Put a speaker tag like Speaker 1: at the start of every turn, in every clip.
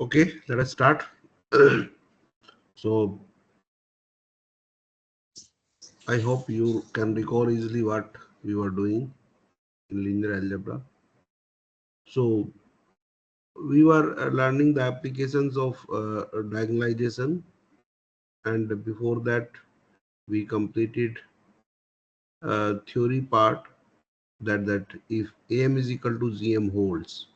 Speaker 1: Okay, let us start. So I hope you can recall easily what we were doing in linear algebra. So we were learning the applications of diagonalization, and before that we completed theory part that if am is equal to gm holds,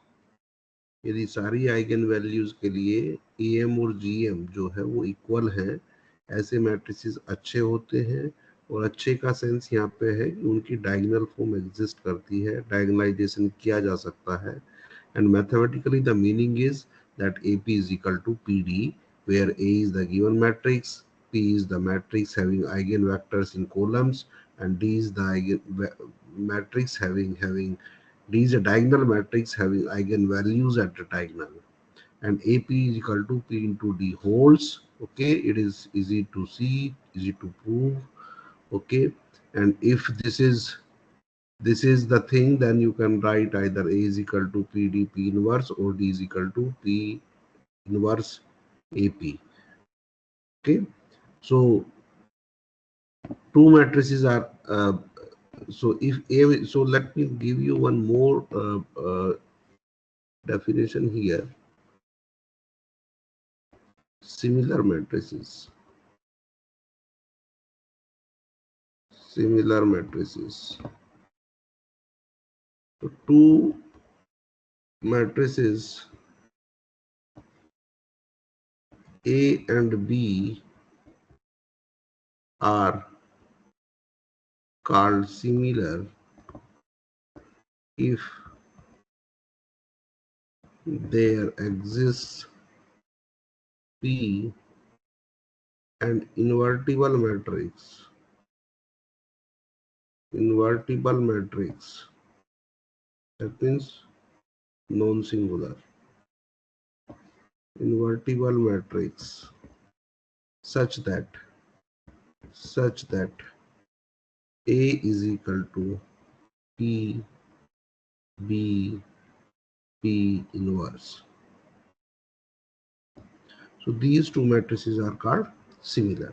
Speaker 1: यदि सारी eigen values के लिए am और gm जो है वो equal है, ऐसे मैट्रिसेस अच्छे होते हैं। और अच्छे का सेंस यहाँ पे है कि उनकी डायगोनल फॉर्म एग्जिस्ट करती है, डायगोनलाइजेशन किया जा सकता है। And mathematically the meaning is that AP is equal to PD, where A is the given matrix, P is the matrix having eigenvectors in columns, and D is the matrix having D is a diagonal matrix having eigenvalues at the diagonal, and AP is equal to P into D holds. Okay, it is easy to see, easy to prove. Okay, and if this is the thing, then you can write either A is equal to PD P inverse or D is equal to P inverse AP. Okay, so two matrices are so if A, so let me give you one more definition here. Similar matrices. Similar matrices. So two matrices A and B are called similar if there exists P and invertible matrix. Invertible matrix. That means non-singular. Invertible matrix such that A is equal to P B P inverse. So these two matrices are called similar.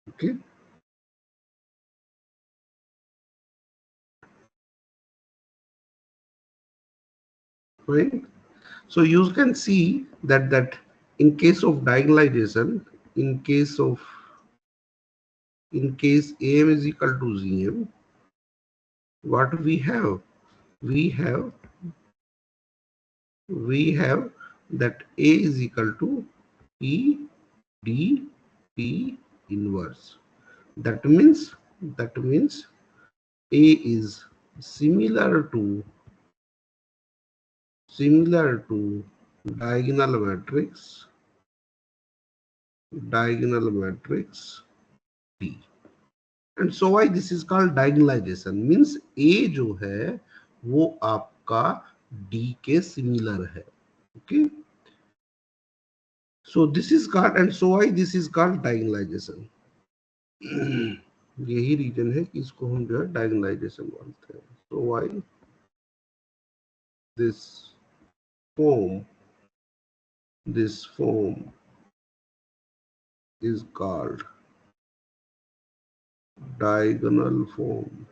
Speaker 1: Okay. Fine. So you can see that in case of diagonalization, in case AM is equal to GM, what we have? We have that A is equal to P D P inverse. That means A is similar to diagonal matrix P. And so why this is called diagonalization, means A जो है वो आपका D के similar है. Okay, so this is called, and so why this is called diagonalization. यही reason है कि इसको हम जो है डायगोनलाइजेशन बोलते हैं. So why this form is called diagonal form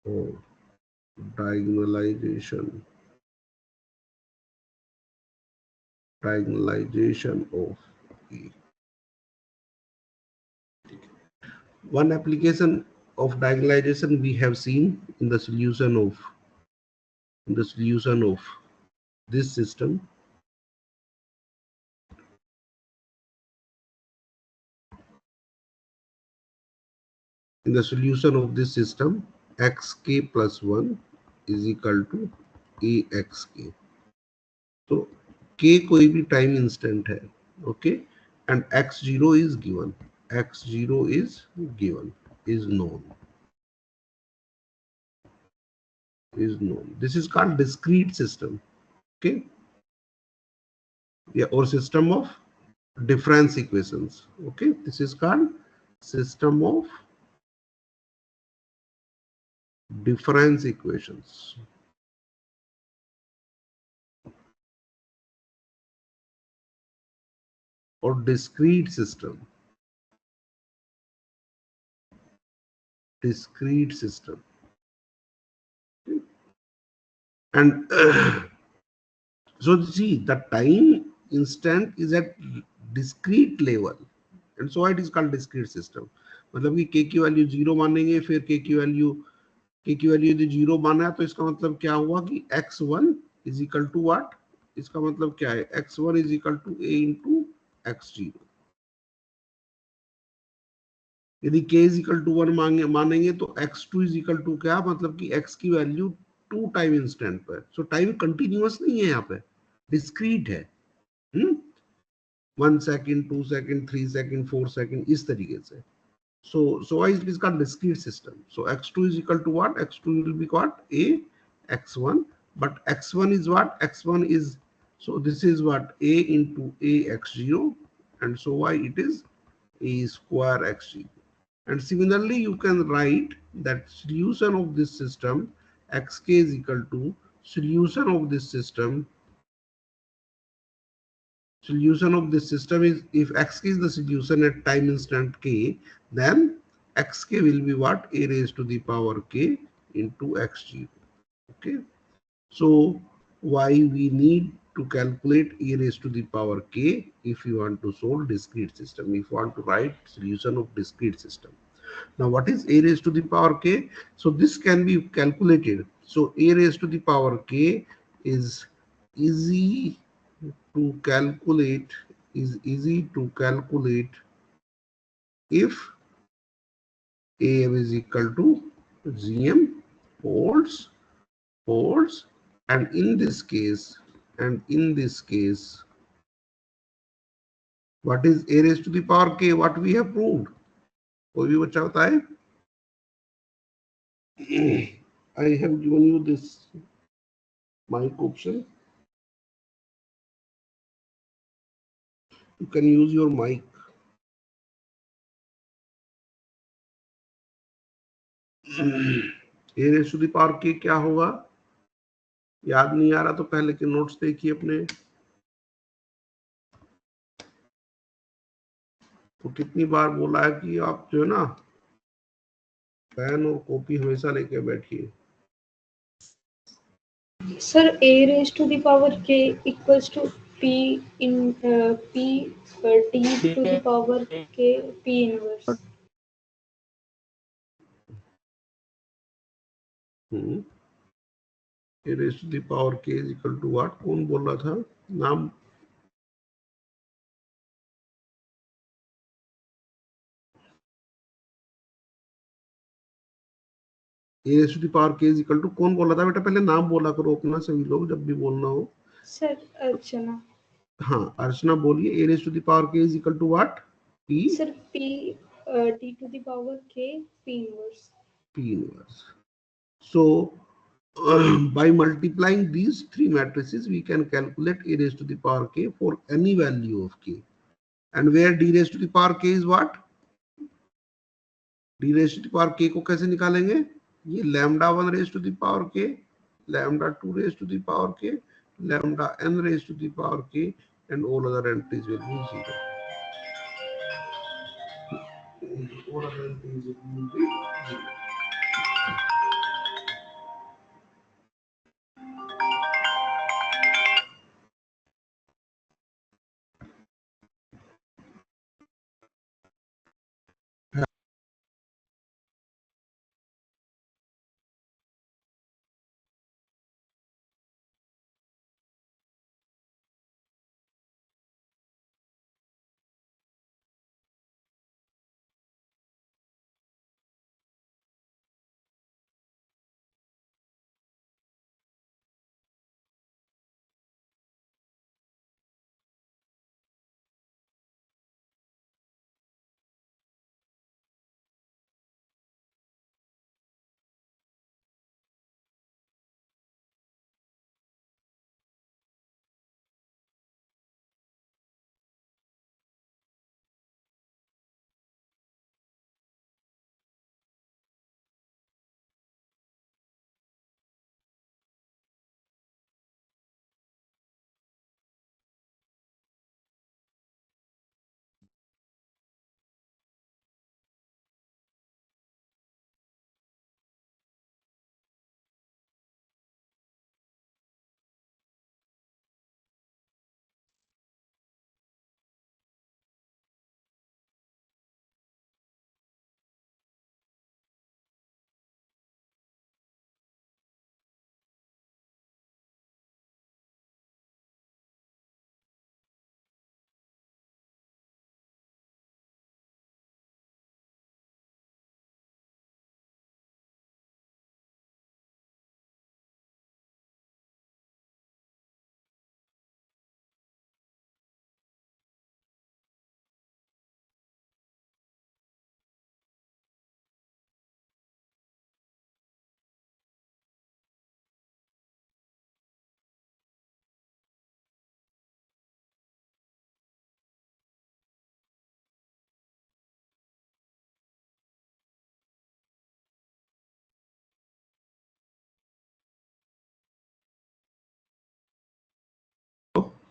Speaker 1: or diagonalization of A. One application of diagonalization we have seen in the solution of this system. In the solution of this system, xk plus 1 is equal to axk. So k कोई भी time instant है, okay, and x0 is given. X0 is given, is known. This is called discrete system. Okay, yeah, or system of difference equations. Okay, this is called system of difference equations. or discrete system. Discrete system. And so see, the time instant is at discrete level, and so it is called discrete system. मतलब कि k की value zero मानेंगे, फिर k की value यदि zero माना है तो इसका मतलब क्या हुआ कि x1 is equal to what, इसका मतलब क्या है, x1 is equal to a into x0। यदि k इज इक्वल टू 1 मानेंगे तो x2 इज इक्वल टू क्या, मतलब कि x की वैल्यू 2 टाइम इंस्टेंट पर। सो टाइम कंटिन्यूअस नहीं है, यहाँ पे डिस्क्रीट है। 1 सेकंड, 2 सेकंड, 3 सेकंड, 4 सेकंड, इस तरीके से। So why it is called discrete system? So x2 is equal to what? X2 will be what? A x1, but x1 is what? X1 is, so this is what, a into a x0, and so why it is a square x0. And similarly you can write that solution of this system xk is equal to solution of this system. Solution of this system is, if xk is the solution at time instant k, then xk will be what? A raised to the power k into x0. Okay. So why we need to calculate a raised to the power k if you want to solve discrete system, if you want to write solution of discrete system. Now what is a raised to the power k? So this can be calculated. So a raised to the power k is easy to calculate, is easy to calculate if AM is equal to GM holds, and in this case, what is a raised to the power k, what we have proved? कोई भी बच्चा बताए? I have given you this mic option. You can use your mic. a raised to the power k क्या होगा? याद नहीं आ रहा तो पहले के नोट्स देखिए अपने। तो कितनी बार बोला है कि आप जो है ना, पेन और कॉपी हमेशा लेके बैठिए।
Speaker 2: Sir, a raised to the power k equals to p in p t to the power k p inverse.
Speaker 1: a raised to the power k is equal to what? कौन बोल रहा था नाम? a raised to the power k is equal to कौन बोला था बेटा? पहले नाम बोला करो अपना सभी लोग जब भी बोलना हो।
Speaker 2: Sir, Archana.
Speaker 1: हाँ अर्चना बोलिए। a raised to the power k is equal to what? p?
Speaker 2: Sir, p t to the power k p inverse.
Speaker 1: p inverse. So by multiplying these three matrices we can calculate a raised to the power k for any value of k, and where d raised to the power k is what? d raised to the power k को कैसे निकालेंगे? ये lambda 1 raised to the power k, lambda 2 raised to the power k, lambda n raised to the power k, and all other entries will be 0. All other entries will be 0.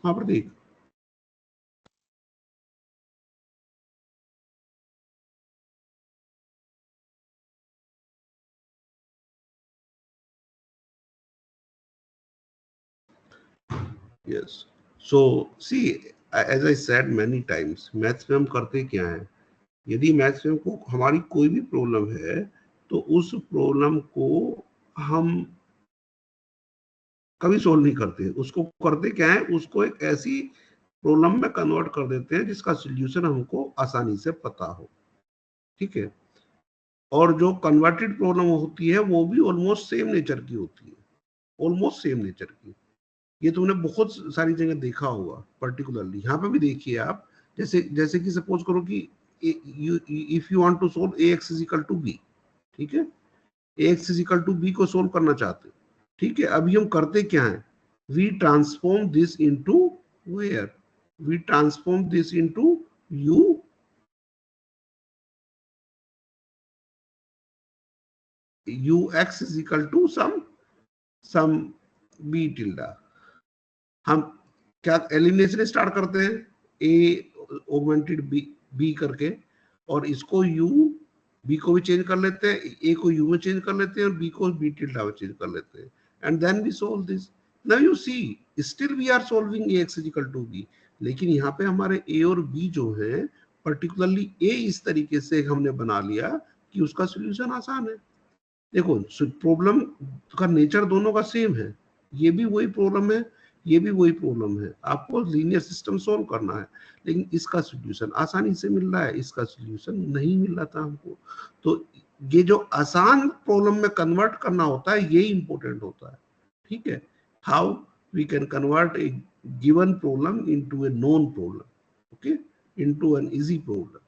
Speaker 1: हाँ Prateek. Yes, so see as I said many times, maths में हम करते क्या है, यदि maths में को हमारी कोई भी प्रॉब्लम है तो उस प्रॉब्लम को हम कभी सोल्व नहीं करते, उसको करते क्या है, उसको एक ऐसी प्रॉब्लम में कन्वर्ट कर देते हैं जिसका सॉल्यूशन हमको आसानी से पता हो। ठीक है, और जो कन्वर्टेड प्रॉब्लम होती है वो भी ऑलमोस्ट सेम नेचर की होती है, ऑलमोस्ट सेम नेचर की। ये तुमने बहुत सारी जगह देखा होगा, पर्टिकुलरली यहाँ पे भी देखिए आप। जैसे जैसे कि सपोज करो कि if you want to solve A X is equal to B, ठीक है, A X is equal to B को सोल्व करना चाहते हैं। ठीक है, अभी हम करते क्या है, we transform this into where, we transform this into U U x is equal to some b tilde. हम क्या एलिमिनेशन स्टार्ट करते हैं, ए ऑगमेंटेड बी बी करके, और इसको यू बी को भी चेंज कर लेते हैं, ए को यू में चेंज कर लेते हैं और बी को बी टिल्डा में चेंज कर लेते हैं, and then we solve this. Now you see still we are solving a x equal to b, लेकिन यहाँ पे हमारे ए और बी जो है, पर्टिकुलरली ए इस तरीके से हमने बना लिया कि उसका सोल्यूशन आसान है। देखो प्रॉब्लम का नेचर दोनों का सेम है, ये भी वही प्रॉब्लम है, ये भी वही प्रॉब्लम है, आपको लीनियर सिस्टम सॉल्व करना है, लेकिन इसका सॉल्यूशन आसानी से मिल रहा है, इसका सॉल्यूशन नहीं मिल रहा था हमको। तो ये जो आसान प्रॉब्लम में कन्वर्ट करना होता है, ये इंपॉर्टेंट होता है। ठीक है, how we can convert a given problem into a known problem, okay, into an easy problem.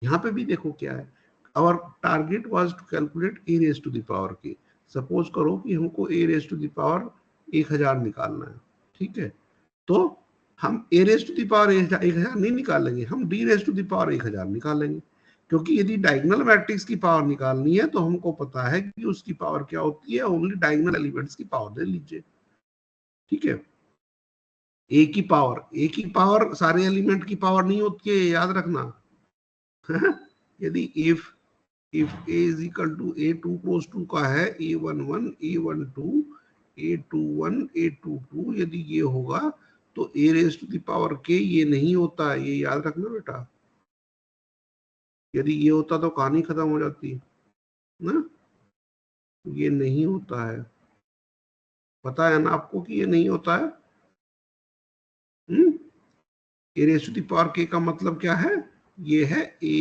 Speaker 1: यहाँ पे भी देखो क्या है, our target was to calculate a raised to the power k। Suppose करो कि हमको a raised to the power 1000 निकालना है, ठीक है, तो हम a raised to the power 1000 नहीं निकालेंगे, हम d raised to the power 1000 निकालेंगे, क्योंकि यदि डायगोनल मैट्रिक्स की पावर निकालनी है तो हमको पता है कि उसकी पावर क्या होती है, ओनली डायगोनल एलिमेंट्स की पावर ले लीजिए। ठीक है, a की पावर सारे एलिमेंट की पावर नहीं होती है, याद रखना। यदि if a is equal to a2 cross 2 का है a11 a12 a21 a22, यदि ये होगा तो a raised to the power k ये नहीं होता है, ये याद रखना बेटा। यदि ये होता तो कहानी खत्म हो जाती ना, ये नहीं होता है, पता है ना आपको कि ये नहीं होता है। a raised to the power k का मतलब क्या है, ये है a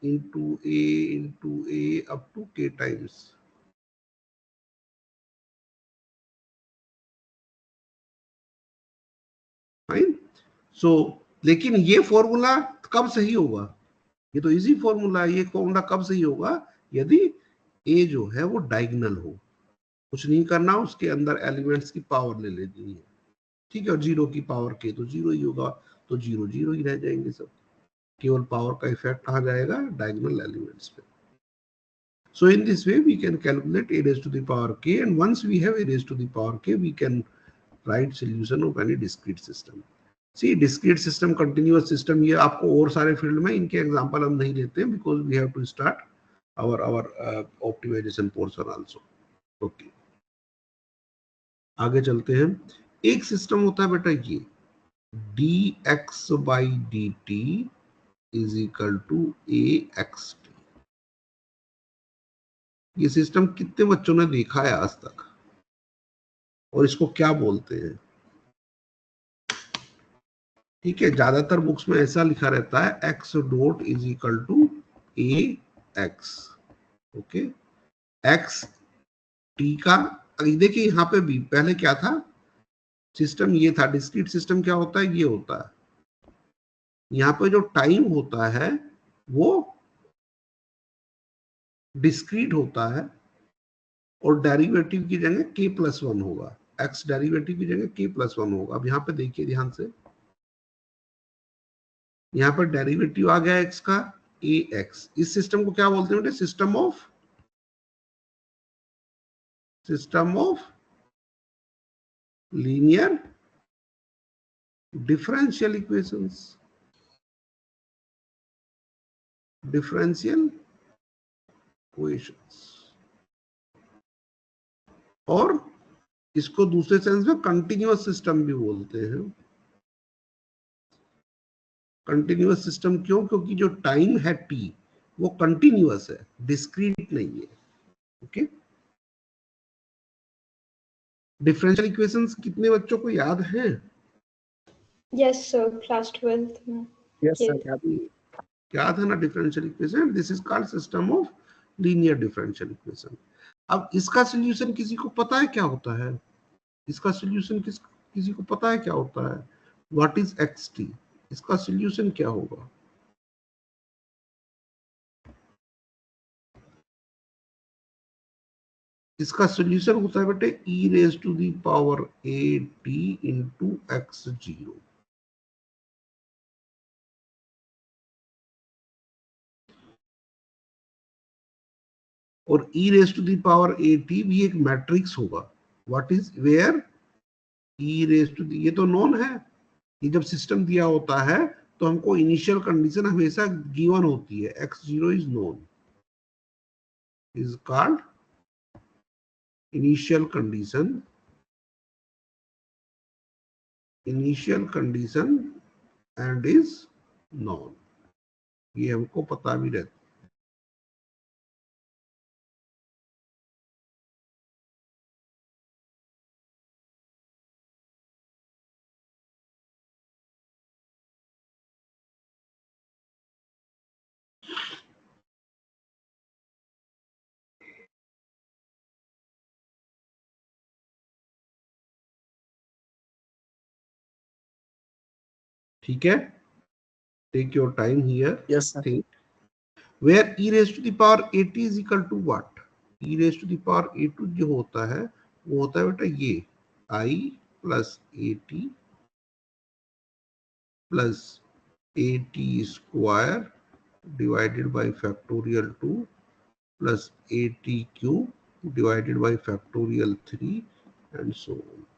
Speaker 1: into a up to k times. Fine, so लेकिन ये फॉर्मूला कब सही होगा, ये तो इजी फॉर्मूला है, ये फॉर्मूला कब सही होगा, यदि ए जो है वो डायगोनल हो, कुछ नहीं करना, उसके अंदर एलिमेंट्स की पावर ले लेनी है। ठीक है, और जीरो की पावर के तो जीरो ही होगा, तो जीरो जीरो ही रह जाएंगे सब, केवल पावर का इफेक्ट आ जाएगा डायगोनल एलिमेंट्स पे। So in this way we can calculate a raised to the power k, and once we have a raised to the power k we can write solution of any discrete system। See discrete system, continuous system, ये आपको और सारे field में इनके example हम नहीं देते हैं, because we have to start our optimization portion also. Okay, आगे चलते हैं। एक सिस्टम होता है बेटा ये dx/dt is equal to axt। ये सिस्टम कितने बच्चों ने देखा है आज तक, और इसको क्या बोलते हैं? ठीक है, ज्यादातर बुक्स में ऐसा लिखा रहता है x dot is equal to ax। Okay, x t का, देखिए यहाँ पे भी पहले क्या था, सिस्टम ये था, डिस्क्रीट सिस्टम क्या होता है, ये होता है, यहाँ पे जो टाइम होता है वो डिस्क्रीट होता है, और डेरिवेटिव की जगह k+1 होगा, x डेरिवेटिव की जगह k+1 होगा। अब यहाँ पे देखिए ध्यान से, यहाँ पर डेरिवेटिव आ गया x का ax। इस सिस्टम को क्या बोलते हैं बेटे, system of linear differential equations, differential equations, और इसको दूसरे सेंस में कंटिन्यूअस सिस्टम भी बोलते हैं। कंटिन्यूअस सिस्टम क्यों? क्योंकि जो टाइम है टी वो कंटिन्यूअस है, डिस्क्रीट नहीं है। ओके, डिफरेंशियल इक्वेशंस कितने बच्चों को याद है?
Speaker 2: यस सर, क्लास 12th में।
Speaker 3: Yes
Speaker 2: Yes.
Speaker 3: सर।
Speaker 1: याद है ना differential equation? This is called system of linear differential equation. अब इसका सॉल्यूशन किसी को पता है क्या होता है? इसका सॉल्यूशन किसी को पता है क्या होता है? What is x t? इसका सॉल्यूशन क्या होगा? इसका सॉल्यूशन होता है बेटे e raise to the power a t into x zero. और e raise to the power a t भी एक मैट्रिक्स होगा। What is where e raise to the, ये तो नोन है। ये जब सिस्टम दिया होता है तो हमको इनिशियल कंडीशन हमेशा गिवन होती है। X zero is known, is called initial condition, initial condition and is known. ये हमको पता भी रहता है। ठीक है, take your time here.
Speaker 3: Yes sir.
Speaker 1: Think where e raised to the power at is equal to what? e raised to the power a2 जो होता है वो होता है बेटा ये i plus at plus at square divided by factorial 2 plus at cube divided by factorial 3 and so on.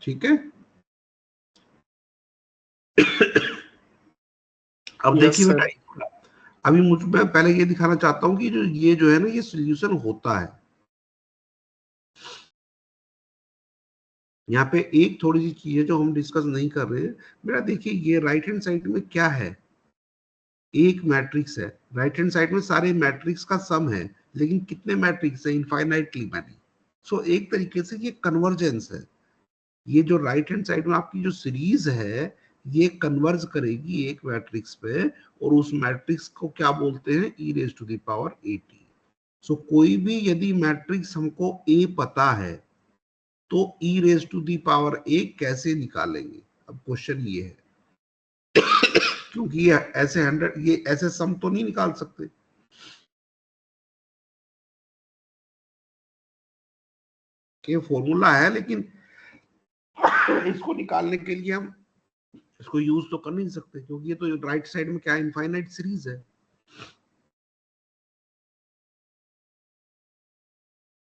Speaker 1: ठीक है, अब
Speaker 3: Yes,
Speaker 1: देखिए
Speaker 3: sir.
Speaker 1: बेटा, अभी मैं पहले ये दिखाना चाहता हूं कि जो है ना ये सॉल्यूशन होता है। यहाँ पे एक थोड़ी सी चीज है जो हम डिस्कस नहीं कर रहे हैं बेटा। देखिए ये राइट हैंड साइड में क्या है, एक मैट्रिक्स है। राइट हैंड साइड में सारे मैट्रिक्स का सम है, लेकिन कितने मैट्रिक्स है? Infinitely many. सो एक तरीके से ये कन्वर्जेंस है। ये जो राइट हैंड साइड में आपकी जो सीरीज है ये कन्वर्ज करेगी एक मैट्रिक्स पे, और उस मैट्रिक्स को क्या बोलते हैं? E raise to the power A T. So कोई भी यदि मैट्रिक्स हमको ए पता है तो E raise to the power A कैसे निकालेंगे? अब क्वेश्चन ये है, क्योंकि ये ऐसे 100 ये ऐसे सम तो नहीं निकाल सकते। ये फॉर्मूला है, लेकिन इसको निकालने के लिए हम इसको यूज तो कर नहीं सकते, क्योंकि ये तो राइट साइड में क्या है? इनफाइनाइट सीरीज है।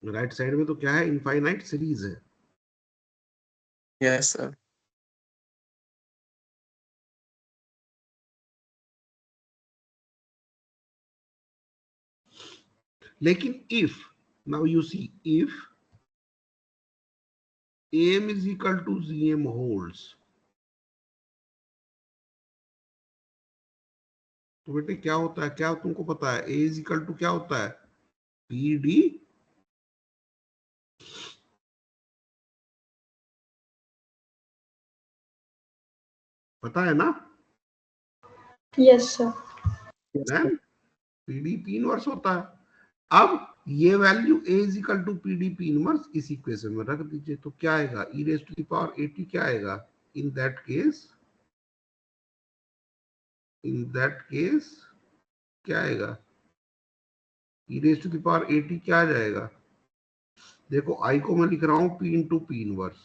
Speaker 1: राइट साइड में तो क्या है? इनफाइनाइट सीरीज है।
Speaker 3: Yes, sir.
Speaker 1: लेकिन if now you see, if am is equal to gm holds, तो बेटे क्या होता है? क्या तुमको पता है? a is equal to क्या होता है? pd, पता है ना?
Speaker 2: Yes sir.
Speaker 3: Yes, sir.
Speaker 1: PD P inverse होता है। अब ये value a is equal to PD P inverse इस इक्वेशन में रख दीजिए, तो क्या आएगा? e raise to the power 80 क्या आएगा? इन दैट केस क्या आएगा? e raise to the power 80 क्या आ जाएगा? देखो आई को मैं लिख रहा हूं P into P inverse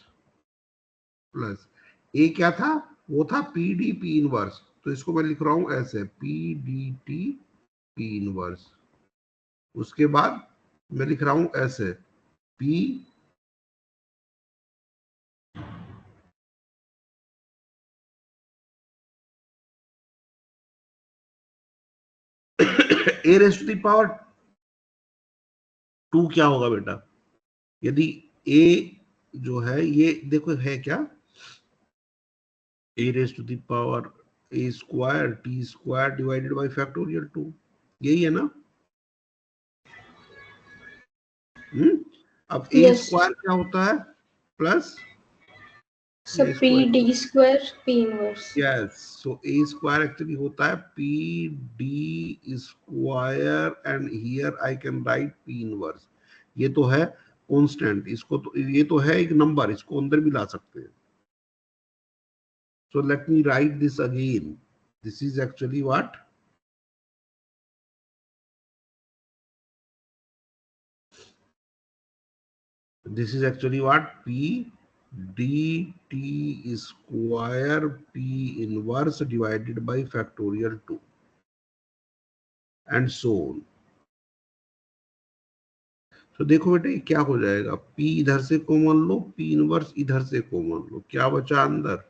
Speaker 1: plus A क्या था, वो था पी डी पी इनवर्स, तो इसको मैं लिख रहा हूं ऐसे P D T P inverse. उसके बाद मैं लिख रहा हूं ऐसे P A raise to the power 2 क्या होगा बेटा, यदि ए जो है ये देखो है क्या, A raise to the power A square T square divided by factorial 2, यही है ना। अब ए
Speaker 2: यस
Speaker 1: स्क्वायर क्या होता है, plus
Speaker 2: sir
Speaker 1: A
Speaker 2: P
Speaker 1: square,
Speaker 2: D square P inverse.
Speaker 1: Yes, so A square actually होता है P D square and here I can write P inverse. ये तो है कांस्टेंट, इसको तो ये तो है एक नंबर, इसको अंदर भी ला सकते हैं। So let me right this again, this is actually what, this is actually what p dt square p inverse divided by factorial 2 and so on। तो देखो बेटे क्या हो जाएगा, p इधर से कॉमन लो, p इनवर्स इधर से कॉमन लो, क्या बचा अंदर,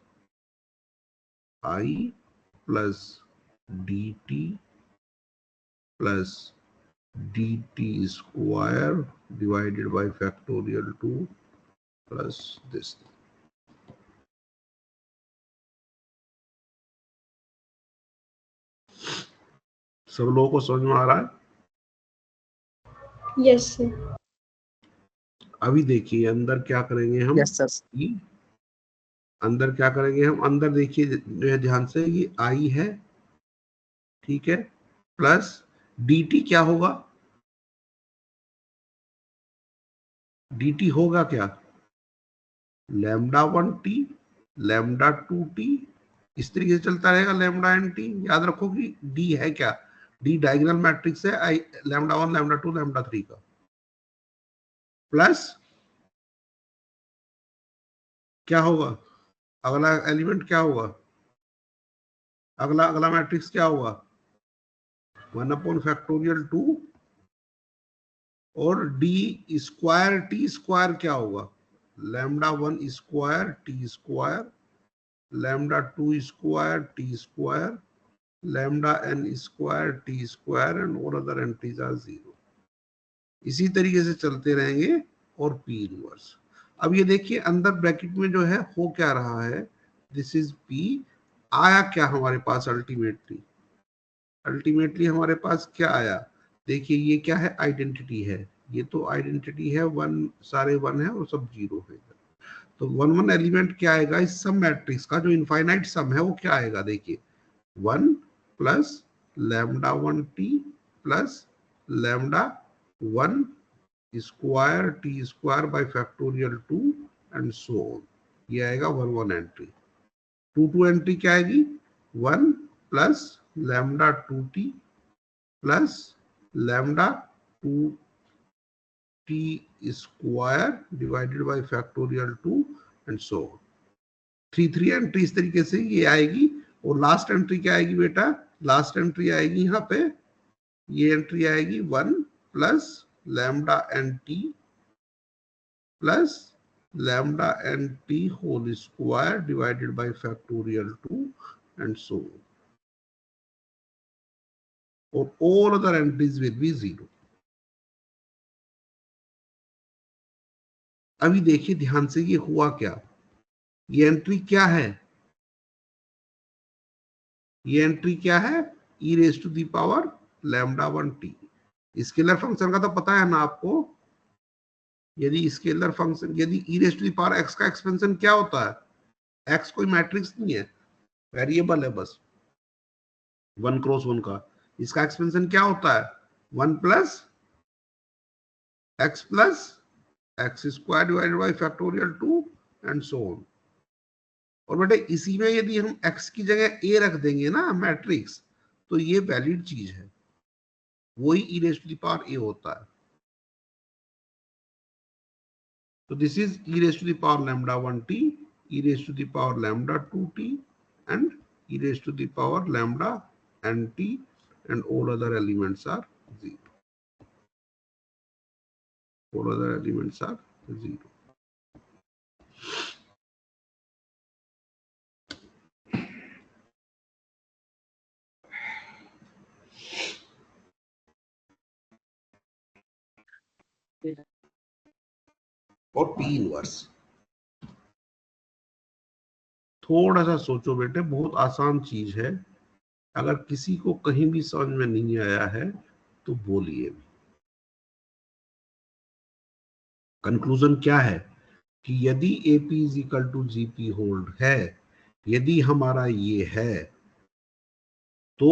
Speaker 1: i plus dt plus dt square divided by factorial 2 plus this। सब लोगों को समझ में आ रहा है।
Speaker 2: Yes sir.
Speaker 1: अभी देखिए अंदर क्या करेंगे हम,
Speaker 3: यस सर।
Speaker 1: अंदर क्या करेंगे हम, अंदर देखिए जो है ध्यान से, ये आई है, ठीक है, प्लस dt क्या होगा, dt होगा क्या, लैम्डा 1t लैम्डा 2t, इस तरीके से चलता रहेगा लैम्डा एन टी। याद रखो कि d है क्या, d डायगोनल मैट्रिक्स है आई लैम्डा 1 लैम्डा 2 लैम्डा 3 का, प्लस क्या होगा, अगला एलिमेंट क्या होगा, अगला अगला मैट्रिक्स क्या होगा, 1/2 और डी स्क्वायर टी स्क्वायर क्या होगा, lambda 1 square T square lambda 2 square T square lambda N square T square and और अदर एंट्रीज आर 0। इसी तरीके से चलते रहेंगे और पी इनवर्स। अब ये देखिए अंदर ब्रैकेट में जो है हो क्या रहा है, दिस इज पी, आया क्या हमारे पास अल्टीमेटली, अल्टीमेटली हमारे पास क्या आया, देखिए ये क्या है, आइडेंटिटी है, ये तो आइडेंटिटी है, वन सारे वन है और सब जीरो है। तो वन वन एलिमेंट क्या आएगा इस सम मैट्रिक्स का, जो इनफाइनाइट सम है वो क्या आएगा, देखिए 1 plus lambda 1t plus lambda 1 square T square by factorial 2 and so on. ये आएगा 1 1 एंट्री। 2 2 एंट्री क्या आएगी, 1 plus lambda 2t plus lambda 2t square divided by factorial 2 and so on. 3 3 entry इस तरीके से ये आएगी। और लास्ट एंट्री क्या आएगी बेटा, लास्ट एंट्री आएगी यहाँ पे, ये एंट्री आएगी 1 plus lambda N T plus lambda N T whole square divided by factorial 2 and so on. और all other entries will be 0। अभी देखिए ध्यान से ये हुआ क्या, ये एंट्री क्या है, ये एंट्री क्या है, e raise to the power lambda 1t। Scalar function का तो पता है ना आपको, यदि स्केलर फंक्शन, यदि e raise to the power x का एक्सपेंशन क्या होता है, x कोई मैट्रिक्स नहीं है, वेरिएबल है बस 1 क्रॉस 1 का, इसका एक्सपेंशन क्या होता है 1 plus x plus x square divided by factorial 2 and so on. और बेटे इसी में यदि हम x की जगह a रख देंगे ना मैट्रिक्स, तो ये वैलिड चीज है, वही e raise to the power a होता है। So this is e raised to the power lambda 1t, e raised to the power lambda 2t, and e raised to the power lambda nt, and all other elements are 0. All other elements are 0. और P inverse, थोड़ा सा सोचो बेटे, बहुत आसान चीज है। अगर किसी को कहीं भी समझ में नहीं आया है तो बोलिए। कंक्लूजन क्या है कि यदि AP is equal to GP hold है, यदि हमारा ये है, तो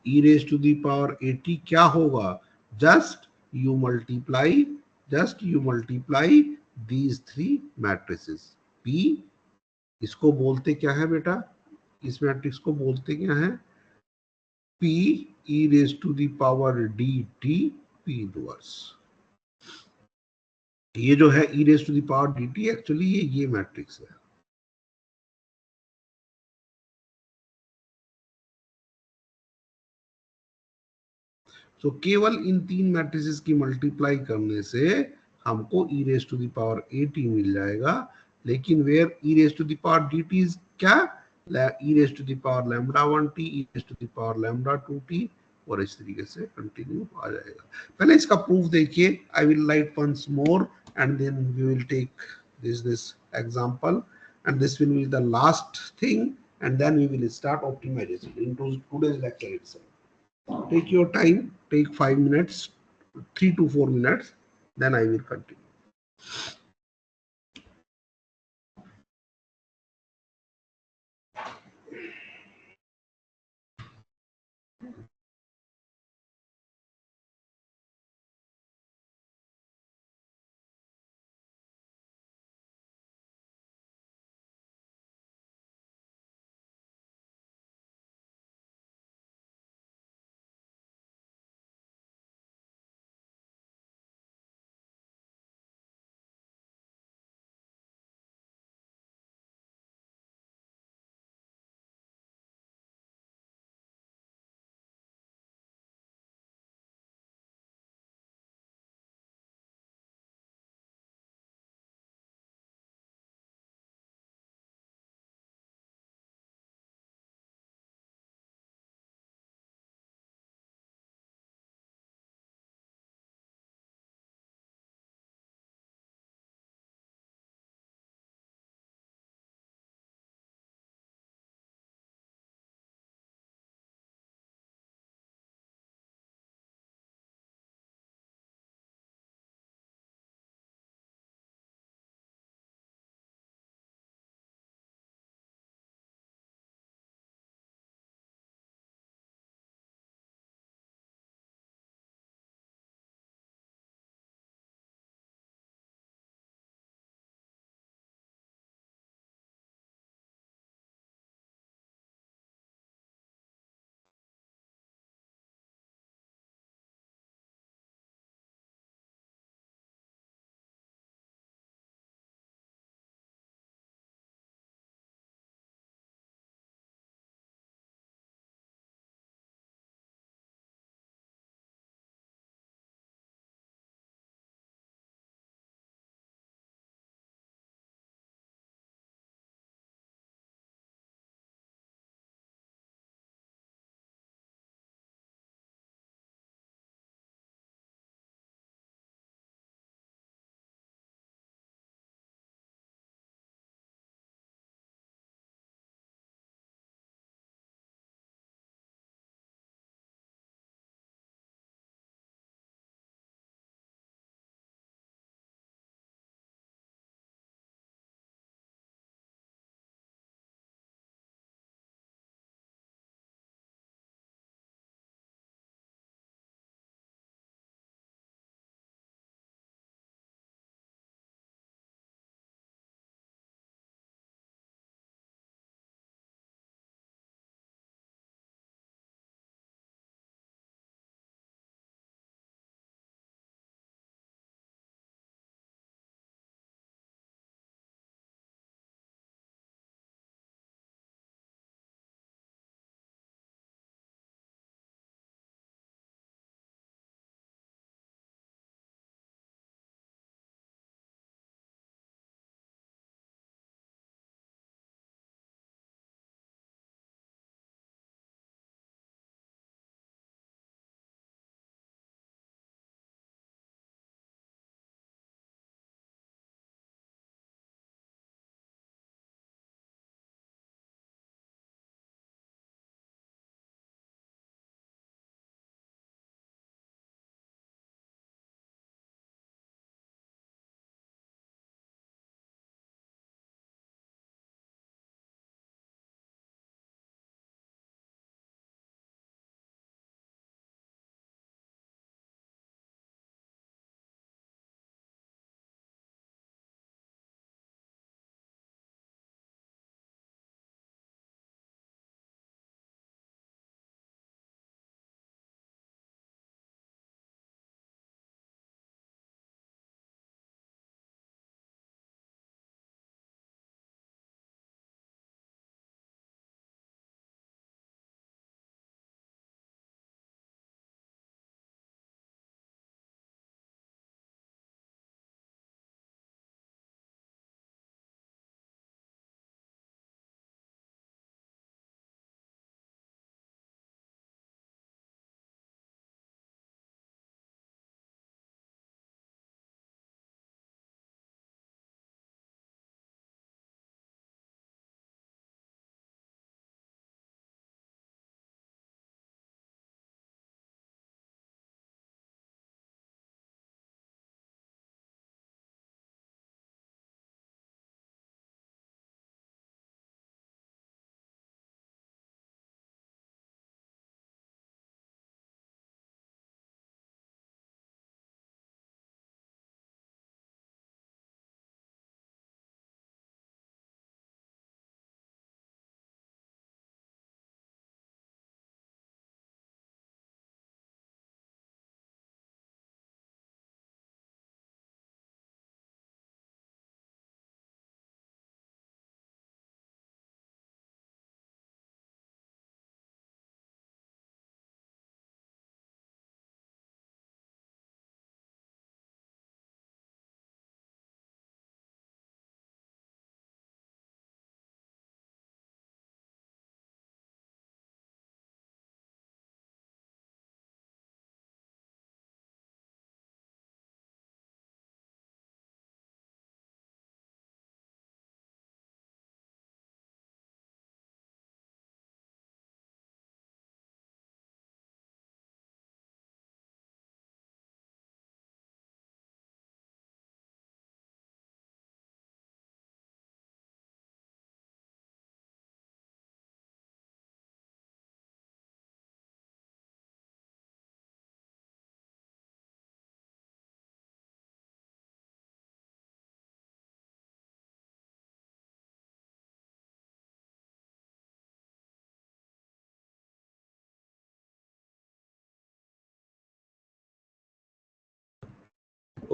Speaker 1: e raise to the power 80 क्या होगा? Just you multiply these three matrices. P, इसको बोलते क्या है बेटा? इस मैट्रिक्स को बोलते क्या है? P e raise to the power dt P inverse. ये जो है e raise to the power dt, actually ये मैट्रिक्स है। तो केवल इन तीन मैट्रिसेस की मल्टीप्लाई करने से हमको e raise to the power 80 मिल जाएगा। लेकिन where e raise to the power dt is क्या? e raise to the power lambda 1t, e raise to the power lambda 2t, और इस तरीके से कंटिन्यू आ जाएगा। पहले इसका प्रूफ देखिए। I will write once more and then we will take this example, and this will be the last thing, and then we will start optimization into today's lecture itself. Take your time, take 5 minutes, 3 to 4 minutes, then I will continue.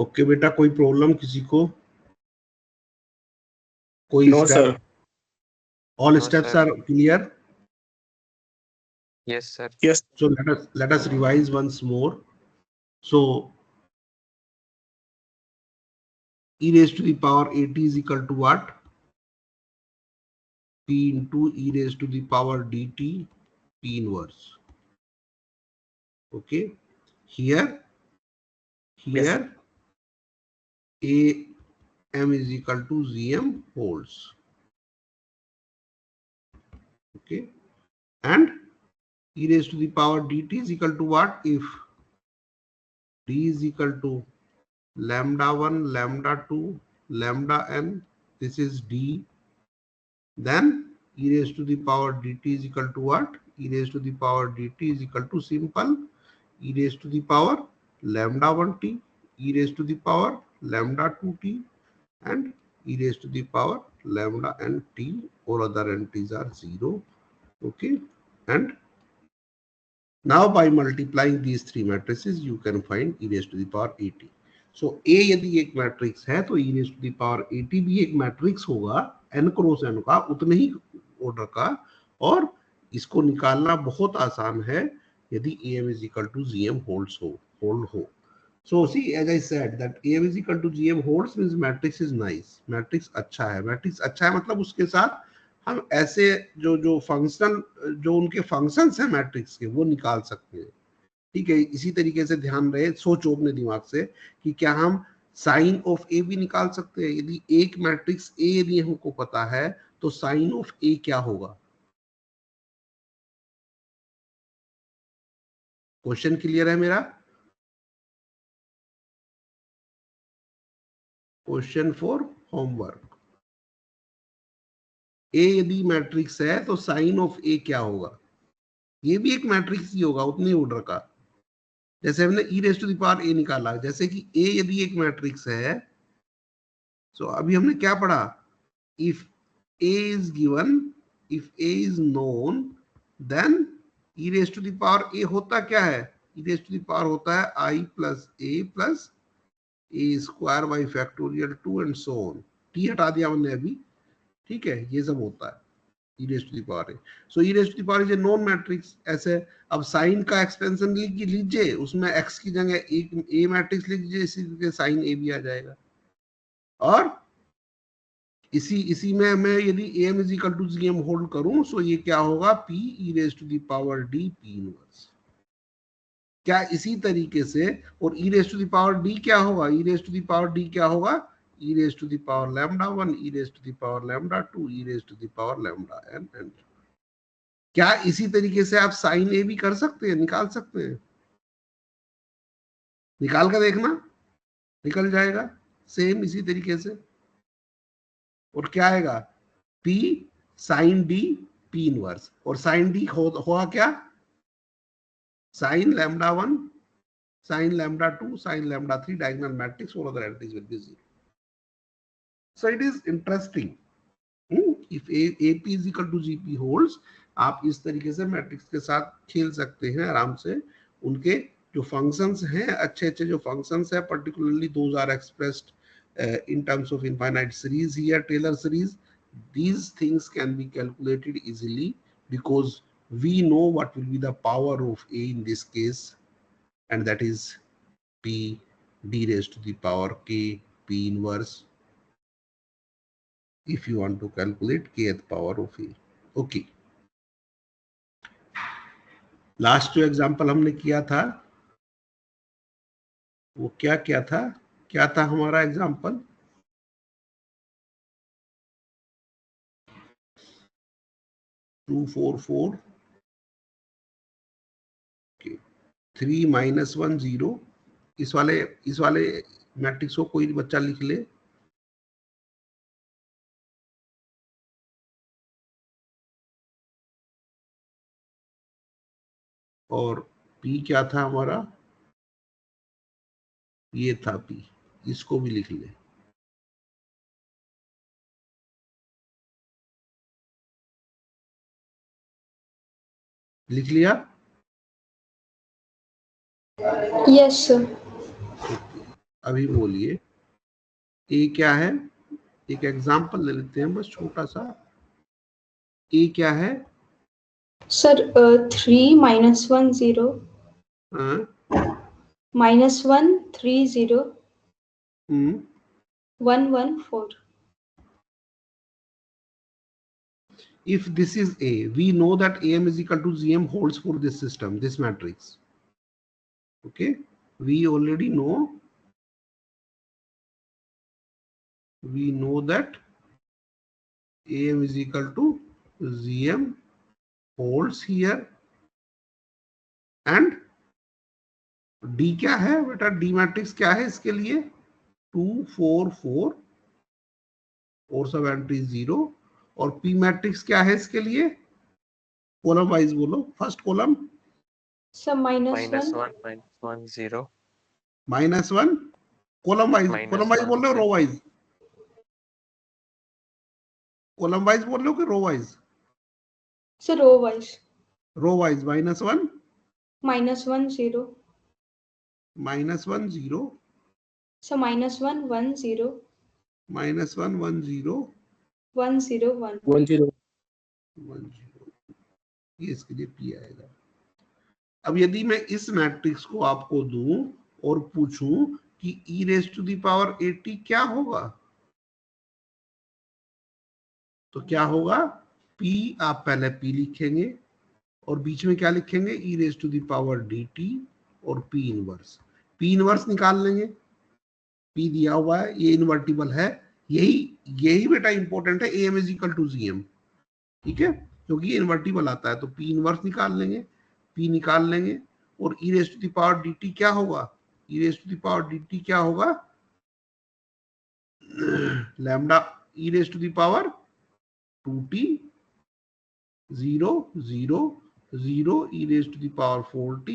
Speaker 1: Okay बेटा, कोई problem किसी को? कोई
Speaker 3: No,
Speaker 1: step?
Speaker 3: sir.
Speaker 1: All
Speaker 4: No,
Speaker 1: steps
Speaker 4: sir.
Speaker 1: are clear.
Speaker 4: Yes, sir.
Speaker 3: Yes.
Speaker 1: So let us revise once more. So e raised to the power at is equal to what? P into e raised to the power dt p inverse. Okay. Here
Speaker 3: Yes.
Speaker 1: a m is equal to gm holds. Okay. And e raised to the power dt is equal to what? If d is equal to lambda 1, lambda 2, lambda n, this is d, then e raised to the power dt is equal to what? E raised to the power dt is equal to simple e raised to the power lambda 1t, e raised to the power lambda 2t, and e raised to the power lambda n t, or other n's are 0. Okay. And now by multiplying these three matrices you can find e raised to the power at. So a यदि एक matrix है तो e raised to the power at भी एक matrix होगा n cross n का, उतने ही order का, और इसको निकालना बहुत आसान है यदि am is equal to gm hold हो. So see, as I said that am is equal to gm holds means matrix is nice, matrix अच्छा है. मैट्रिक्स अच्छा है मतलब उसके साथ हम ऐसे जो फंक्शन, जो उनके फंक्शंस हैं मैट्रिक्स के, वो निकाल सकते हैं. ठीक है. इसी तरीके से ध्यान रहे, सोचो अपने दिमाग से कि क्या हम साइन ऑफ ए भी निकाल सकते हैं. यदि एक मैट्रिक्स ए यदि हमको पता है तो साइन ऑफ ए क्या होगा? क्वेश्चन क्लियर है मेरा? Question for homework. ए यदि मैट्रिक्स है तो साइन ऑफ ए क्या होगा? ये भी एक मैट्रिक्स ही होगा, उतने ऑर्डर का. जैसे हमने e raise to the power a निकाला, जैसे कि a यदि एक मैट्रिक्स है, तो अभी हमने क्या पढ़ा? If a is given, if a is known, then e raise to the power a होता क्या है? e raise to the power होता है i plus a square by factorial 2 and so on. t हटा दिया हमने अभी. ठीक है, ये सब होता है e raised to the power a. So e raised to the power is a known matrix. ऐसे अब साइन का एक्सपेंशन लीजिए, उसमें x की जगह एक a मैट्रिक्स लिख लीजिए, इसी के साइन a भी आ जाएगा. और इसी में मैं यदि am is equal to gm hold करूं, सो ये क्या होगा? p e raised to the power d p inverse. क्या इसी तरीके से, और e raised to the power d क्या होगा? e raised to the power d क्या होगा? e raised to the power lambda 1, e raised to the power lambda 2, e raised to the power lambda n. क्या इसी तरीके से आप sign ए भी कर सकते हैं, निकाल सकते हैं? निकाल कर देखना, निकल जाएगा सेम इसी तरीके से. और क्या आएगा? P sine D P inverse. और साइन डी होगा क्या? Sine lambda 1, sine lambda 2, sine lambda 3, diagonal matrix, और other entries will be 0. So it is interesting. If AP is equal to GP holds, आप इस तरीके से मैट्रिक्स के साथ खेल सकते हैं आराम से. उनके जो फंक्शंस हैं, अच्छे अच्छे जो फंक्शंस हैं, particularly those are expressed in terms of infinite series here, Taylor series. These things can be calculated easily because we know what will be the power of A in this case, and that is P d raised to the power k P inverse, if you want to calculate kth power of A. Okay. Last जो example हमने किया था वो क्या था हमारा example? To 4 4 3 -1 0. इस वाले मैट्रिक्स को कोई बच्चा लिख ले. और P क्या था हमारा? ये था P. इसको भी लिख ले. लिख लिया?
Speaker 2: Yes, sir.
Speaker 1: अभी बोलिए ए क्या है, एक एग्जांपल ले लेते हैं बस छोटा सा। ए क्या है?
Speaker 2: सर 3 -1 0
Speaker 1: हाँ,
Speaker 2: -1 3 0
Speaker 1: हम्म,
Speaker 2: 1 1 4.
Speaker 1: if this is A, we know that AM is equal to GM holds for this system, this matrix. Okay, we already know, that AM is equal to GM holds here, and D क्या है बेटा? D matrix क्या है इसके लिए? 2 4 4 और सब entry 0, और P मैट्रिक्स क्या है इसके लिए? कॉलम वाइज बोलो, first column
Speaker 2: sir -1
Speaker 3: -1 0
Speaker 1: -1, column wise बोल रहे हो, रो वाइज? कॉलम वाइज बोल रहे हो कि row wise?
Speaker 2: Sir row wise.
Speaker 1: Row wise -1
Speaker 2: -1 0
Speaker 1: -1 0
Speaker 2: sir -1 1 0
Speaker 1: -1 1 0
Speaker 2: 1 0 1
Speaker 4: 1 0
Speaker 1: 1 0, ये इसके लिए P आएगा। अब यदि मैं इस मैट्रिक्स को आपको दूं और पूछूं कि e raise to the power 80 क्या होगा, तो क्या होगा? P, आप पहले P लिखेंगे और बीच में क्या लिखेंगे? e raise to the power dt और P इनवर्स निकाल लेंगे। P दिया हुआ है, ये इन्वर्टिबल है, यही बेटा इंपॉर्टेंट है, AM is equal to GM, ठीक है, क्योंकि ये इन्वर्टिबल आता है, तो P इनवर्स निकाल लेंगे, P निकाल लेंगे, और e raise to the power dt क्या होगा? e raise to the power dt क्या होगा? Lambda e raise to the power 2t 0 0 0 e raise to the power 4t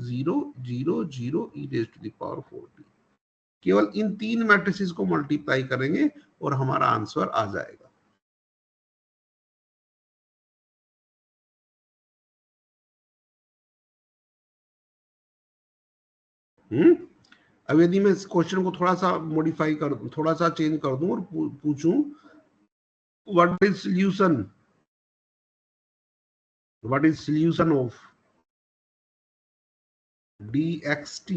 Speaker 1: 0 0 0 e raise to the power 4t। केवल इन तीन matrices को multiply करेंगे और हमारा आंसर आ जाएगा। अब यदि मैं इस क्वेश्चन को थोड़ा सा मॉडिफाई कर दूं, थोड़ा सा चेंज कर दूं और पूछूं what is solution of dxt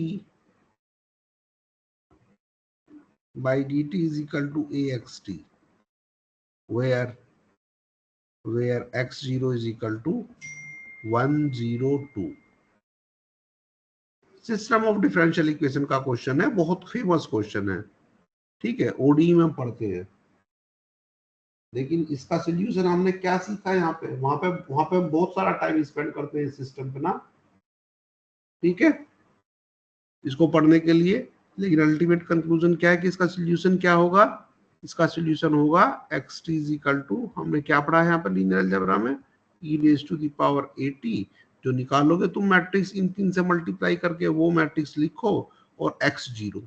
Speaker 1: by dt is equal to axt, where x0 is equal to 102। System of differential equation का क्वेश्चन है, बहुत फेमस क्वेश्चन है, ठीक है, ओडी में पढ़ते हैं। लेकिन इसका सोल्यूशन हमने क्या सीखा यहाँ पे, वहां पे बहुत सारा टाइम स्पेंड करते हैं इस सिस्टम पे ना, ठीक है, इसको पढ़ने के लिए। लेकिन अल्टीमेट कंक्लूजन क्या है कि इसका सोल्यूशन क्या होगा? इसका सोल्यूशन होगा xt इज इक्वल टू, हमने क्या पढ़ा है यहाँ पर लीनियर अलजेब्रा में, e raise to the power 80, जो निकालोगे तुम मैट्रिक्स इन तीन से मल्टीप्लाई करके, वो मैट्रिक्स लिखो, और x0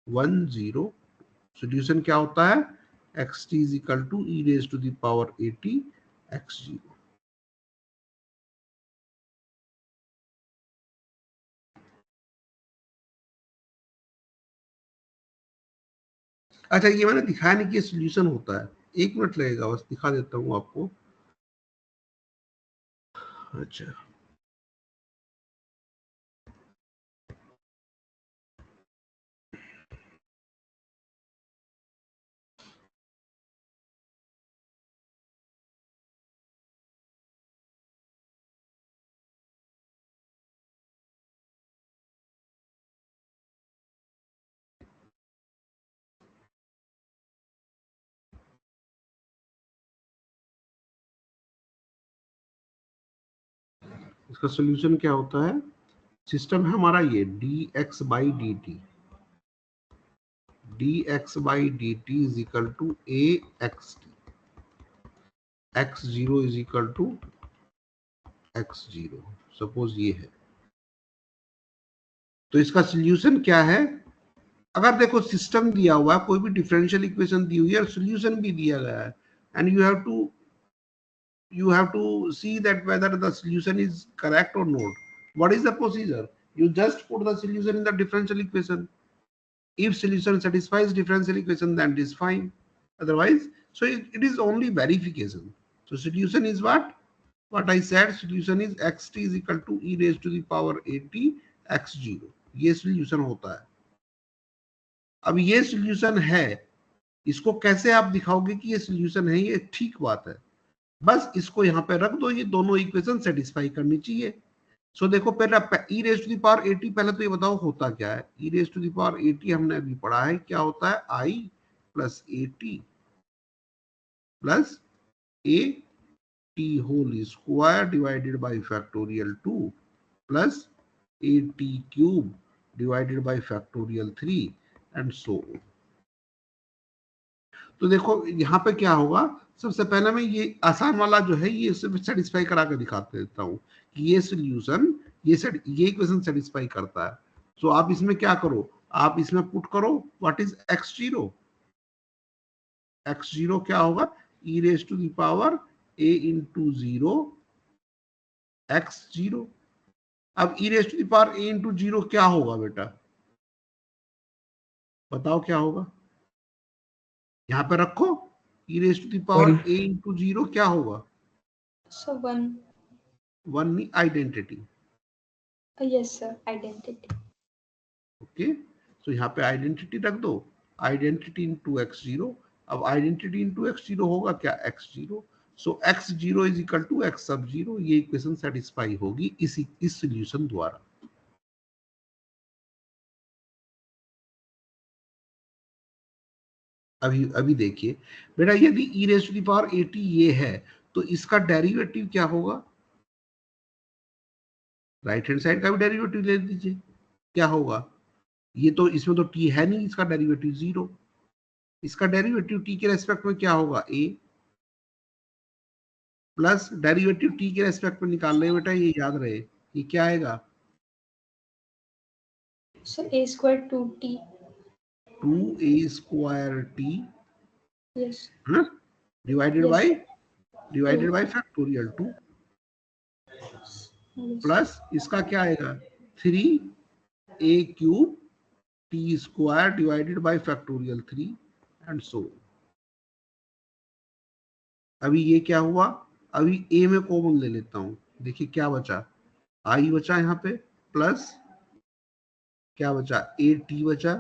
Speaker 1: 1 0, सोल्यूशन क्या होता है? xt is equal to e raise to the power 80 x0। अच्छा, ये मैंने दिखाया नहीं कि सोल्यूशन होता है, 1 मिनट लगेगा, बस दिखा देता हूँ आपको। अच्छा, इसका सोल्यूशन क्या होता है? सिस्टम है हमारा ये dx by D T, dx by D T is equal to a x t, x0 is equal to x0, suppose ये है। तो इसका सोल्यूशन क्या है? अगर देखो सिस्टम दिया हुआ है, कोई भी डिफरेंशियल इक्वेशन दी हुई है और सोल्यूशन भी दिया गया है, and you have to see that whether the solution is correct or not. What is the procedure? You just put the solution in the differential equation, If solution satisfies differential equation, then it is fine. Otherwise, so it is only verification. So solution is what? What I said, solution is xt is equal to e raised to the power at x0. ये solution होता है. अब ये solution है, इसको कैसे आप दिखाओगे कि ये solution है? ये ठीक बात है, बस इसको यहाँ पे रख दो, ये दोनों इक्वेशन सेटिस्फाई करनी चाहिए. सो देखो पहले e raise to the power 80, पहले तो ये बताओ होता क्या है. e raise to the power 80 हमने अभी पढ़ा है, क्या होता है? i plus 80 plus a t whole square divided by factorial 2 plus a t cube divided by factorial 3 and so on. तो देखो यहाँ पे क्या होगा, सबसे पहले मैं ये आसान वाला जो है ये सेटिस्फाई करा के दिखा देता हूँ कि ये सोल्यूशन ये इक्वेशन सेटिस्फाई करता है. सो आप इसमें क्या करो, आप इसमें पुट करो व्हाट इज x0. x0 क्या होगा? e raise to the power a into 0 x0. अब e raise to the power a into 0 क्या होगा बेटा? बताओ क्या होगा? यहाँ पे रखो e raise to the power a into 0 क्या होगा?
Speaker 2: So 1.
Speaker 1: 1 नहीं, identity.
Speaker 2: Yes sir, identity.
Speaker 1: Okay, so यहाँ पे आइडेंटिटी रख दो, आइडेंटिटी इंटू x0. अब आइडेंटिटी इंटू x0 होगा क्या? x0. So x0 is equal to x sub 0. ये इक्वेशन सेटिस्फाई होगी इस सॉल्यूशन द्वारा. अभी देखिए बेटा, यदि e raise to the power 80 ये है तो इसका डेरिवेटिव क्या होगा? राइट हैंड साइड का भी डेरिवेटिव ले लीजिए, क्या होगा? ये तो इसमें तो t है नहीं, इसका डेरिवेटिव 0. इसका डेरिवेटिव t के रेस्पेक्ट में क्या होगा? a प्लस डेरिवेटिव t के रेस्पेक्ट में निकाल रहे बेटा, ये याद रहे. ये क्या आएगा?
Speaker 2: So a square 2t.
Speaker 1: 2a square t
Speaker 2: Yes.
Speaker 1: divided
Speaker 2: Yes.
Speaker 1: by factorial 2
Speaker 2: Yes.
Speaker 1: Plus इसका क्या आएगा? 3a cube t square divided by factorial 3 and सो. अभी ये क्या हुआ? अभी a में कॉमन ले लेता हूं, देखिए क्या बचा? i बचा यहाँ पे, प्लस क्या बचा? at बचा,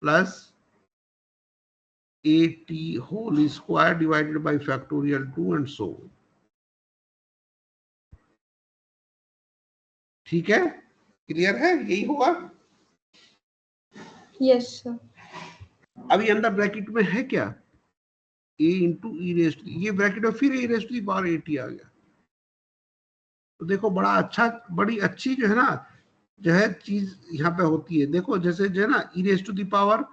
Speaker 1: plus at whole square divided by factorial 2 and so. ठीक है, क्लियर है? यही होगा.
Speaker 2: Yes sir.
Speaker 1: अभी अंदर ब्रैकेट में है क्या? a इंटू ई रेज, ये ब्रैकेट में फिर a raise to the power 80 आ गया. तो देखो बड़ा अच्छा, बड़ी अच्छी जो है ना, जो है चीज यहाँ पे होती है. देखो जैसे जो है ना e raise to the power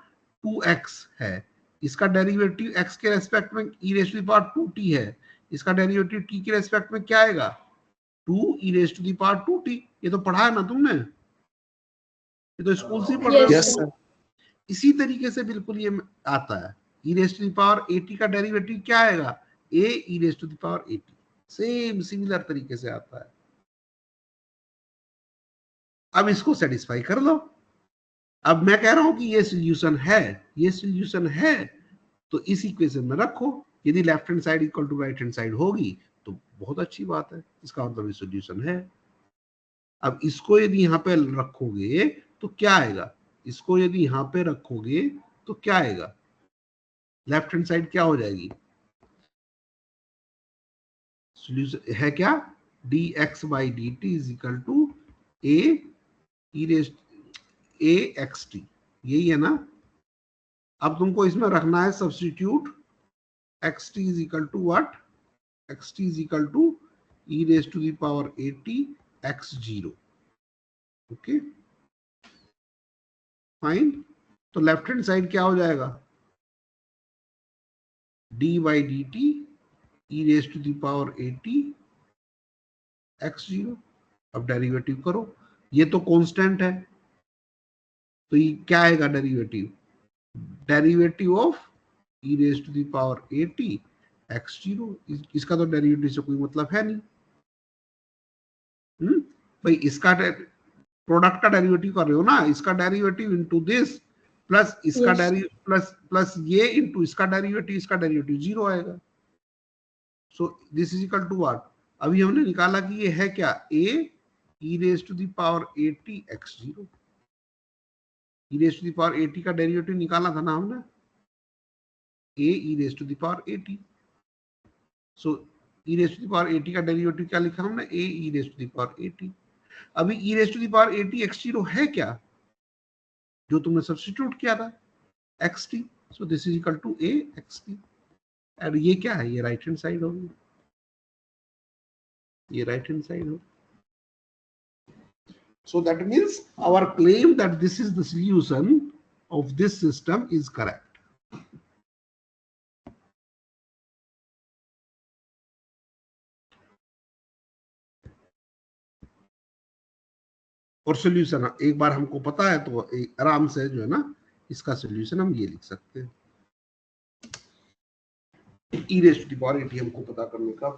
Speaker 1: 2x है, इसका डेरिवेटिव x के रेस्पेक्ट में e raise to the power 2t है, इसका डेरिवेटिव t के रेस्पेक्ट में क्या आएगा? 2 e raise to the power 2t. ये तो पढ़ा है ना तुमने, ये तो स्कूल से पढ़ रहे
Speaker 2: Yes,
Speaker 1: हो. इसी तरीके से बिल्कुल ये आता है. e raise to the power 80 का डेरिवेटिव क्या आएगा? a e raise to the power 80. Same similar तरीके से आता है. अब इसको सेटिस्फाई कर लो. अब मैं कह रहा हूं कि ये सॉल्यूशन है, ये सॉल्यूशन है, तो इस इक्वेशन में रखो. यदि left hand side equal to right hand side होगी तो बहुत अच्छी बात है, इसका मतलब ये सॉल्यूशन है. अब इसको यदि यहाँ पे रखोगे तो क्या आएगा? इसको यदि यहाँ पे रखोगे तो क्या आएगा? लेफ्ट हैंड साइड क्या हो जाएगी? सॉल्यूशन है क्या? dx by dt is equal to a e raised a xt. यही है ना? अब तुमको इसमें रखना है substitute xt is equal to what? xt is equal to e raised to the power 80 x0. Okay fine. तो लेफ्ट हैंड साइड क्या हो जाएगा? d by dt e raised to the power 80 x0. अब डेरिवेटिव करो, ये तो constant है, तो ये क्या आएगा derivative? Derivative of e raise to the power 80 x0. इसका तो डेरिवेटिव से कोई मतलब है नहीं. भाई इसका प्रोडक्ट का डेरिवेटिव कर रहे हो ना, इसका डेरिवेटिव इनटू दिस प्लस इसका
Speaker 2: Yes.
Speaker 1: प्लस प्लस ये इनटू इसका डेरिवेटिव जीरो आएगा. So this is equal to what? अभी हमने निकाला कि ये है क्या, a e raise to the power 80 x0. e raise to the power 80 का डेरिवेटिव निकाला था ना हमने, a e raise to the power 80. So e raise to the power 80 का डेरिवेटिव क्या लिखा हमने, a e raise to the power 80. अभी e raise to the power 80 x0 है क्या, जो तुमने सब्स्टिट्यूट किया था, xt. So this is equal to a xt. और ये क्या है, ये राइट हैंड साइड होगी, ये राइट हैंड साइड होगी. So that means our claim that this is the solution of this system is correct. और सोल्यूशन एक बार हमको पता है तो आराम से जो है ना, इसका सोल्यूशन हम ये लिख सकते हैं, e raised to the power 80 हमको पता करने का.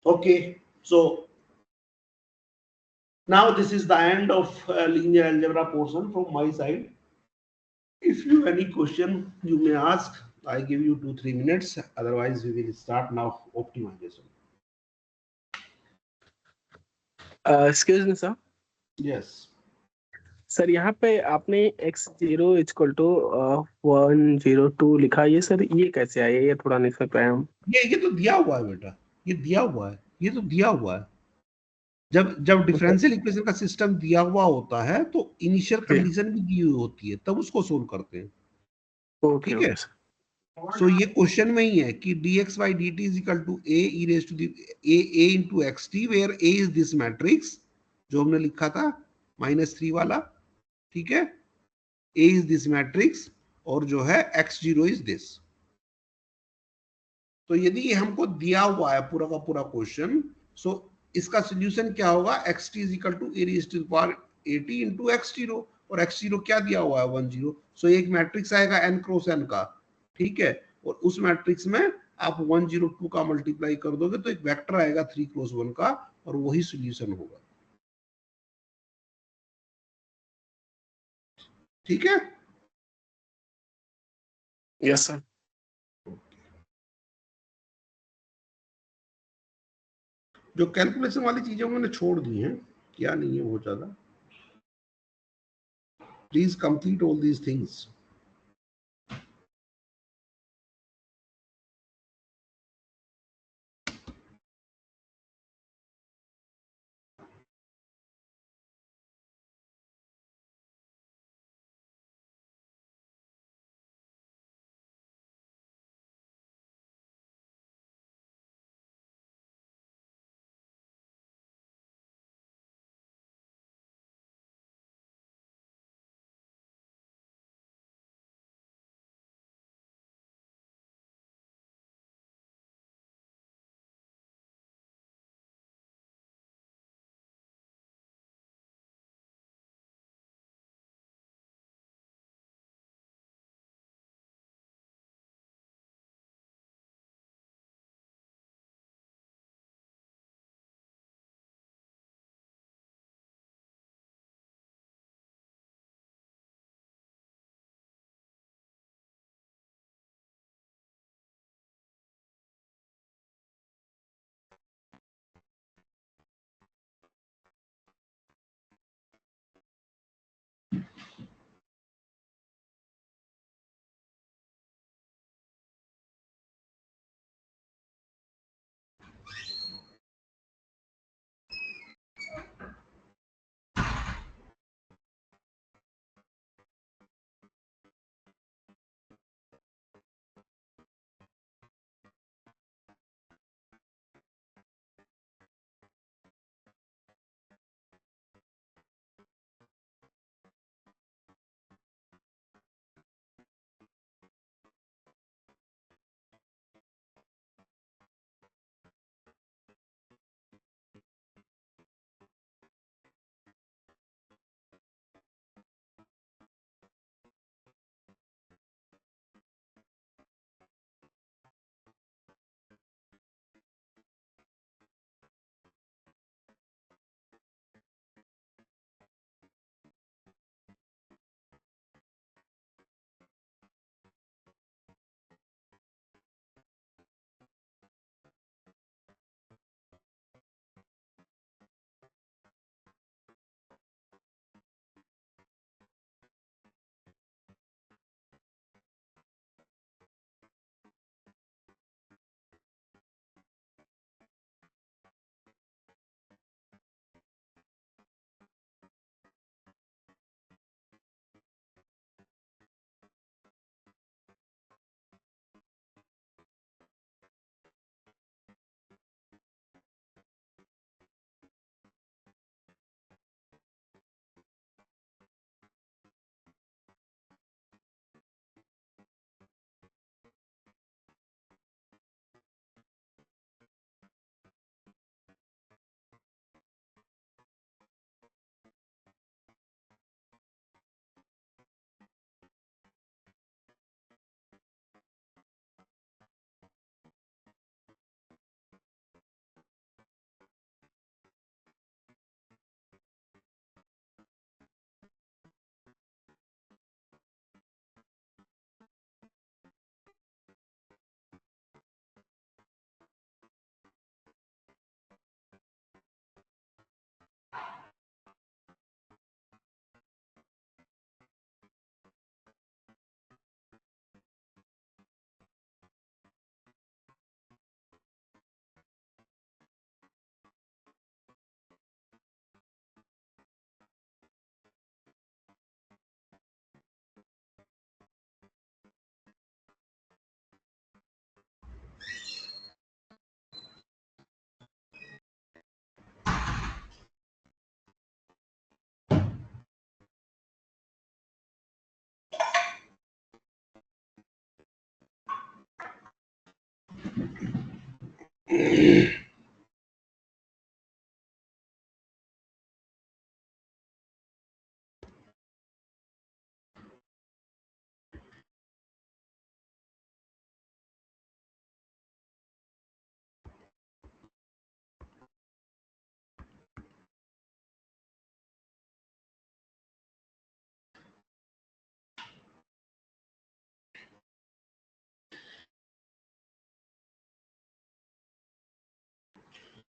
Speaker 1: Okay, so now this is the end of linear algebra portion from my side. If you have any question you may ask. I give you 2-3 minutes, otherwise we will start now optimization.
Speaker 4: Excuse me sir.
Speaker 1: Yes.
Speaker 4: Sir यहाँ पे आपने x0 equal to 102 लिखा, ये sir ये कैसे आया, ये थोड़ा नहीं समझ पाया हम.
Speaker 1: ये तो दिया हुआ है बेटा, ये दिया हुआ है, ये तो दिया हुआ है. जब डिफरेंशियल इक्वेशन का सिस्टम दिया हुआ होता है तो इनिशियल कंडीशन भी दी हुई होती है, तब उसको सोल्व करते हैं. ठीक है. सो ये क्वेश्चन में ही है कि dx by dt is equal to a e raised to the a into xt, where a is this matrix जो हमने लिखा था -3 वाला. ठीक है, a is this matrix और जो है x0 is this. तो यदि ये हमको दिया हुआ है पूरा का पूरा क्वेश्चन, सो इसका सोल्यूशन क्या होगा, xt is equal to a raised to the power 80 into x0. और x0 क्या दिया हुआ है, 10. सो एक मैट्रिक्स आएगा n क्रॉस n का. ठीक है, और उस मैट्रिक्स में आप 102 का मल्टीप्लाई कर दोगे तो एक वेक्टर आएगा 3 क्रॉस 1 का, और वही सॉल्यूशन होगा. ठीक है.
Speaker 4: Yes sir.
Speaker 1: जो कैलकुलेशन वाली चीजें मैंने छोड़ दी हैं, क्या नहीं है बहुत ज्यादा. Please complete all these things.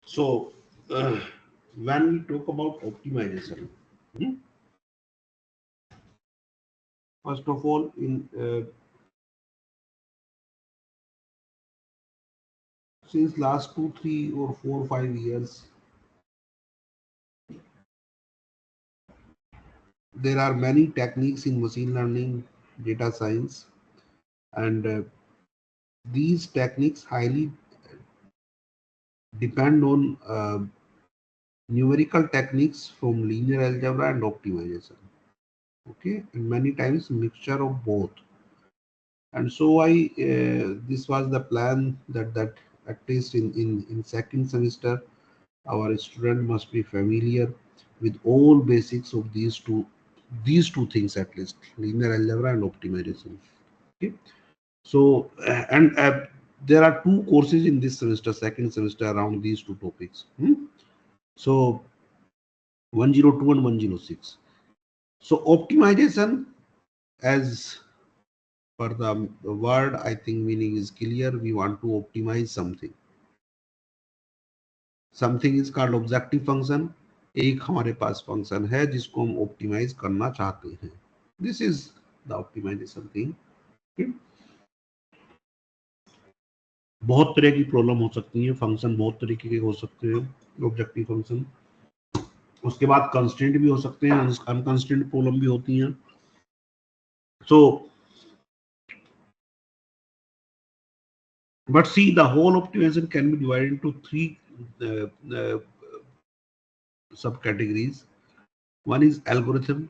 Speaker 1: So when we talk about optimization, first of all, in since last 2, 3, or 4, 5 years, there are many techniques in machine learning, data science, and these techniques highly depend on numerical techniques from linear algebra and optimization. Okay, and many times mixture of both. And so I this was the plan that at least in second semester our student must be familiar with all basics of these two things, at least linear algebra and optimization. Okay, so and there are 2 courses in this semester, second semester, around these 2 topics. So 102 and 106. So optimization, as per the word, I think meaning is clear. We want to optimize something. Something is called objective function. एक हमारे पास function है जिसको हम optimise करना चाहते हैं. This is the optimization thing. बहुत तरह की प्रॉब्लम हो सकती है. फंक्शन बहुत तरीके के हो सकते हैं, ऑब्जेक्टिव फंक्शन. उसके बाद कंस्ट्रेंट भी हो सकते हैं, अनकंस्ट्रेंट प्रॉब्लम भी होती हैं. सो but see, the whole optimization can be divided into 3 subcategories. One is algorithm.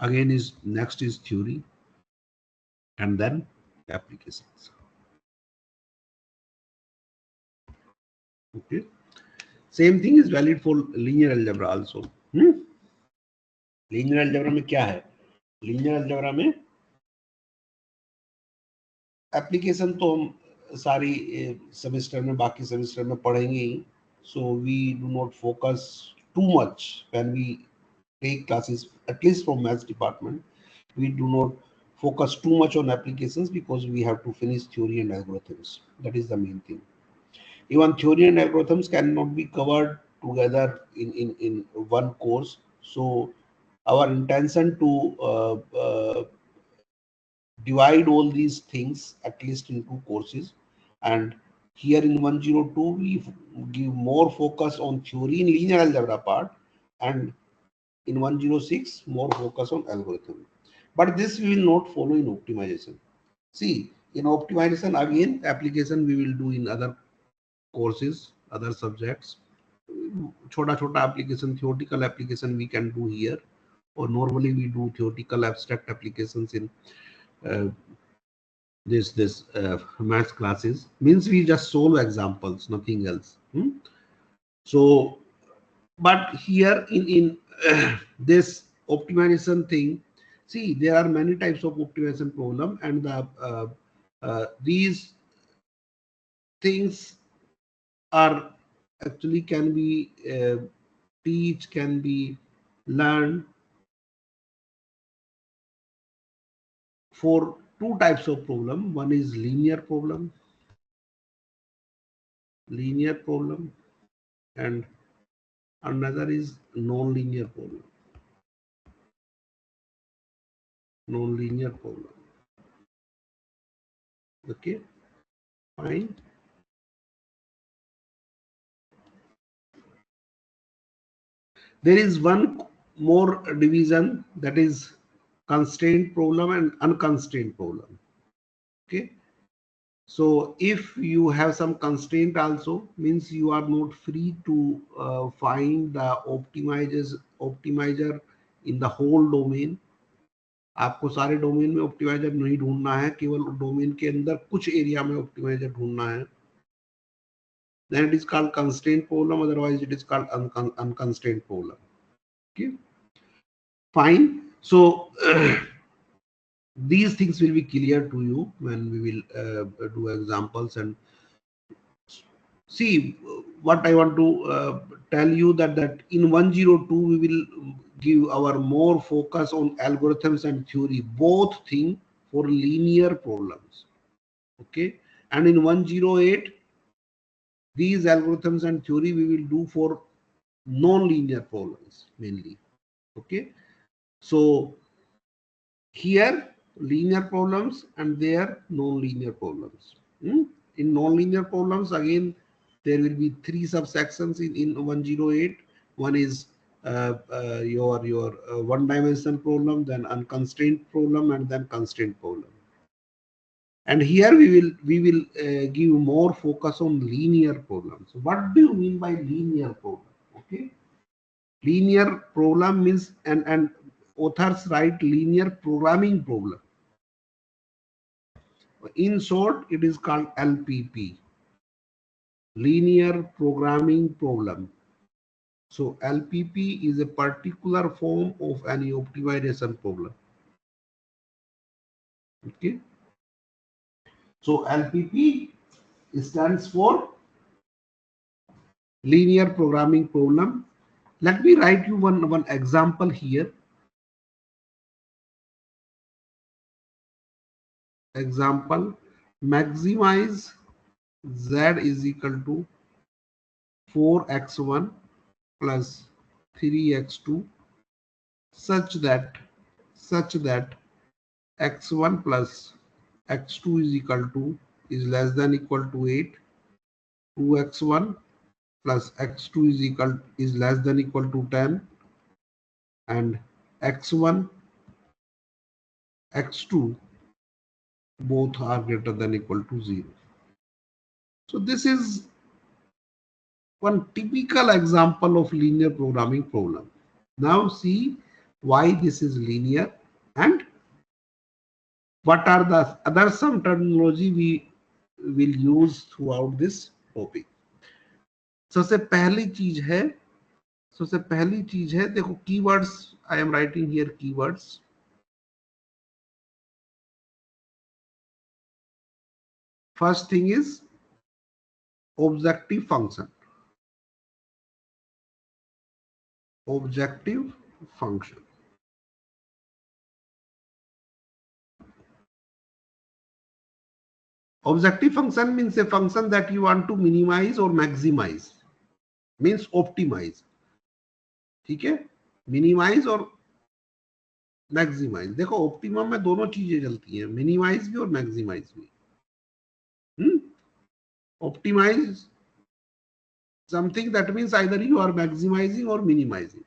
Speaker 1: Again is next is theory, and then applications. Okay, same thing is valid for linear algebra also. Linear algebra में क्या है? Linear algebra में application तो हम सारी semester में, बाकी semester में पढ़ेंगे ही. So we do not focus too much when we take classes, at least from maths department. We do not focus too much on applications because we have to finish theory and algorithms. That is the main thing. Even theory and algorithms cannot be covered together in one course. So our intention to divide all these things at least in 2 courses, and here in 102 we give more focus on theory in linear algebra part, and in 106 more focus on algorithm. But this we will not follow in optimization. See, in optimization, again application we will do in other courses, other subjects. Chota application, theoretical application we can do here, or normally we do theoretical abstract applications in this maths classes. Means we just solve examples, nothing else. So but here in this optimization thing, see, there are many types of optimization problem, and these things are actually can be can be learned for 2 types of problem. One is linear problem, and another is non-linear problem. Okay, fine. There is one more division, that is constraint problem and unconstrained problem. Okay, so if you have some constraint also, means you are not free to find the optimizer in the whole domain. आपको सारे domain में optimiser नहीं ढूंढना है, केवल domain के अंदर कुछ एरिया में ऑप्टिमाइजर ढूंढना है। Then it is called constraint problem, otherwise it is called unconstrained problem. Okay, fine. So these things will be clear to you when we will do examples. And see, what I want to tell you that in 102 we will give our more focus on algorithms and theory, both things for linear problems. Okay, and in 108 these algorithms and theory we will do for non-linear problems mainly. Okay, so here linear problems and there non-linear problems. In non-linear problems, again there will be three subsections in 108. One is your one-dimensional problem, then unconstrained problem, and then constraint problem. And here we will give more focus on linear problems. What do you mean by linear problem? Okay, linear problem means, and authors write linear programming problem. In short, it is called LPP, linear programming problem. So LPP is a particular form of any optimization problem. Okay, so LPP stands for linear programming problem. Let me write you one example here. Example, maximize z is equal to 4x1 plus 3x2 such that x1 plus x2 is equal to is less than equal to 8. 2x1 plus x2 is less than equal to 10, and x1 x2 both are greater than equal to 0. So this is one typical example of linear programming problem. Now see why this is linear and what are the other some terminology we will use throughout this topic. सबसे पहली चीज है देखो keywords. I am writing here keywords. First thing is objective function. Objective function. Objective function means a function that you want to minimize or maximize, means optimize. ठीक है, minimise और maximise. देखो optimum में दोनों चीजें चलती हैं, मिनिमाइज भी और मैक्सिमाइज भी. Optimize something that means either you are maximizing or minimizing.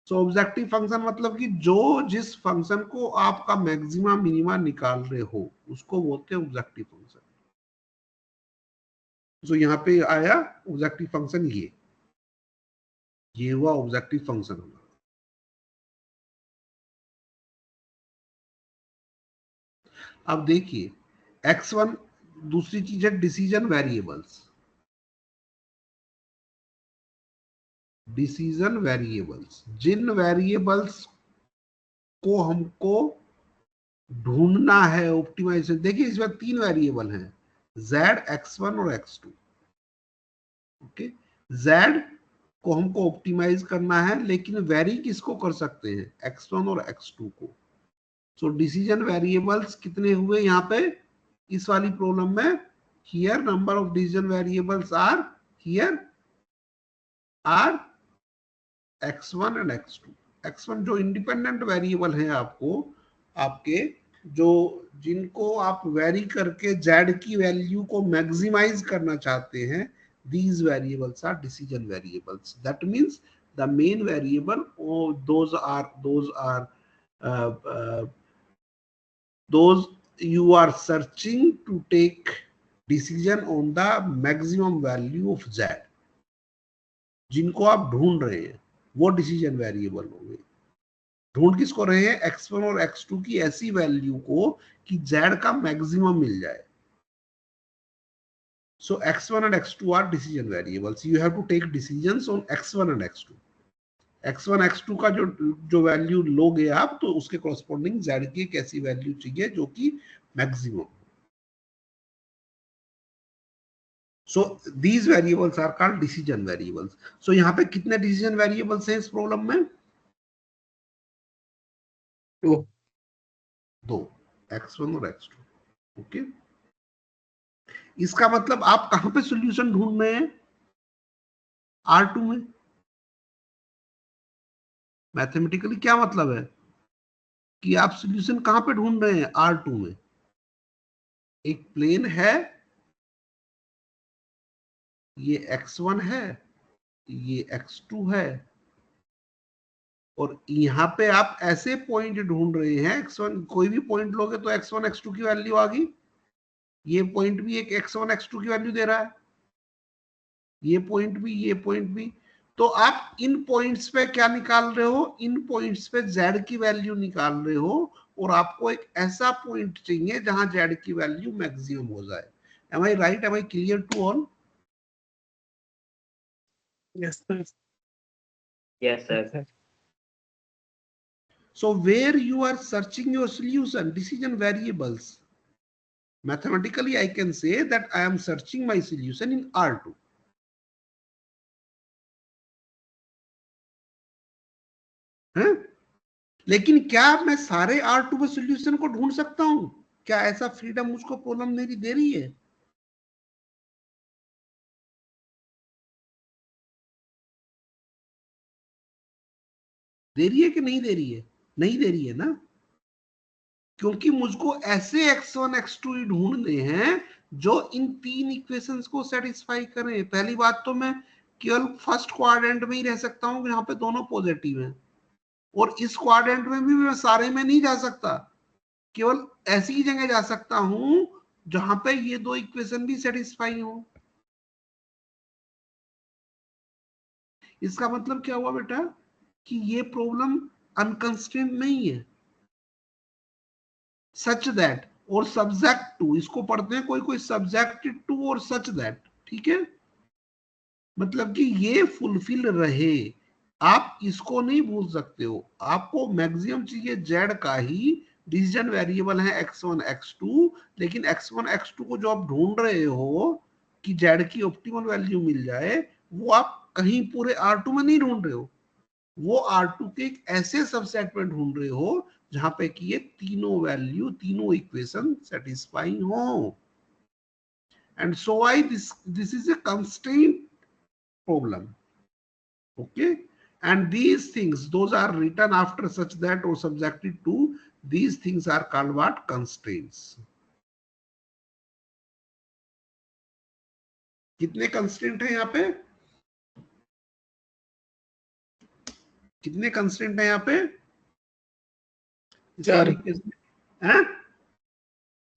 Speaker 1: So objective function मतलब कि जो जिस फंक्शन को आपका मैक्सिमा मिनिमा निकाल रहे हो उसको बोलते हैं ऑब्जेक्टिव फंक्शन. तो यहाँ पे आया ऑब्जेक्टिव फंक्शन, ये हुआ ऑब्जेक्टिव फंक्शन होगा. अब देखिए x1 दूसरी चीज है डिसीजन वेरिएबल्स. डिसीजन वेरिएबल्स, जिन वेरिएबल्स को हमको ढूंढना है ऑप्टिमाइजेशन. देखिए इसमें तीन वेरिएबल हैं, z, x1 और x2. ओके, z को हमको ऑप्टिमाइज करना है, लेकिन वेरी किसको कर सकते हैं, x1 और x2 को. सो डिसीजन वेरिएबल्स कितने हुए यहाँ पे इस वाली प्रॉब्लम में. Here number of decision variables are here are x1 and x2. x1 जो इंडिपेंडेंट वेरिएबल है आपके जो जिनको आप वेरी करके z की वैल्यू को मैक्सिमाइज करना चाहते हैं, these variables are decision variables. That means the main variable, those you are searching to take decision on the maximum value of z. जिनको आप ढूंढ रहे हैं वो डिसीजन वेरिएबल हो गए. ढूंढ किसको रहे हैं? x1 और x2 की ऐसी वैल्यू को कि z का मैक्सिमम मिल जाए. So x1 and x2 are decision variables. You have to take decisions on x1 and x2. x1 x2 का जो वैल्यू लोगे आप, तो उसके कॉरस्पॉन्डिंग z की एक ऐसी वैल्यू चाहिए जो कि maximum. So these variables are called decision variables. So यहाँ पे कितने decision variables हैं इस प्रॉब्लम में? दो, x1 और x2. ओके, इसका मतलब आप कहां पे सॉल्यूशन ढूंढ रहे हैं? R2 में. मैथमेटिकली क्या मतलब है कि आप सॉल्यूशन कहां पे ढूंढ रहे हैं? R2 में. एक प्लेन है, ये x1 है, ये x2 है, और यहां पे आप ऐसे पॉइंट ढूंढ रहे हैं. x1 कोई भी पॉइंट लोगे तो x1 x2 की वैल्यू आ गई. ये पॉइंट भी एक x1 x2 की वैल्यू दे रहा है, ये पॉइंट भी, ये पॉइंट भी. तो आप इन पॉइंट्स पे क्या निकाल रहे हो? इन पॉइंट्स पे z की वैल्यू निकाल रहे हो, और आपको एक ऐसा पॉइंट चाहिए जहां z की वैल्यू मैक्सिमम हो जाए. Am I right? Am I clear to all?
Speaker 4: Yes, sir.
Speaker 3: Yes, sir.
Speaker 1: So where you are searching your solution, decision variables. Mathematically, I can say that I am searching my solution in R2. है? लेकिन क्या मैं सारे R2 में solution को ढूंढ सकता हूं? क्या ऐसा फ्रीडम मुझको प्रॉब्लम मेरी दे रही है? दे रही है कि नहीं दे रही है? नहीं दे रही है ना, क्योंकि मुझको ऐसे x1 x2 ही ढूंढने हैं जो इन तीन इक्वेशंस को सेटिस्फाई करें. पहली बात तो मैं केवल फर्स्ट क्वाड्रेंट में ही रह सकता हूं, यहाँ पे दोनों पॉजिटिव हैं, और इस क्वाड्रेंट में भी मैं सारे में नहीं जा सकता. केवल ऐसी जगह जा सकता हूं जहां पे ये दो इक्वेशन भी सेटिस्फाई हो. इसका मतलब क्या हुआ बेटा कि ये प्रॉब्लम अनकंस्ट्रेंट नहीं है. सच दैट और सब्जेक्ट टू, इसको पढ़ते हैं कोई कोई सब्जेक्टेड टू और सच दैट. ठीक है, मतलब कि ये फुलफिल रहे. आप इसको नहीं भूल सकते हो. आपको मैक्सिमम चाहिए जेड का ही. डिसीजन वेरिएबल है x1 x2, लेकिन x1 x2 को जो आप ढूंढ रहे हो कि जेड की ऑप्टिमल वैल्यू मिल जाए, वो आप कहीं पूरे R2 में नहीं ढूंढ रहे हो. वो R2 के एक ऐसे सबसेट में ढूंढ रहे हो जहां पे कि ये तीनों वैल्यू, तीनों इक्वेशन सेटिस्फाइंग हो. And so I this is a constraint problem. Okay, and these things, those are written after such that or subjected to. These things are called what? Constraints. कितने कंस्ट्रेंट है यहाँ पे? कितने constraint है यहाँ पे?
Speaker 4: चार.
Speaker 1: हैं?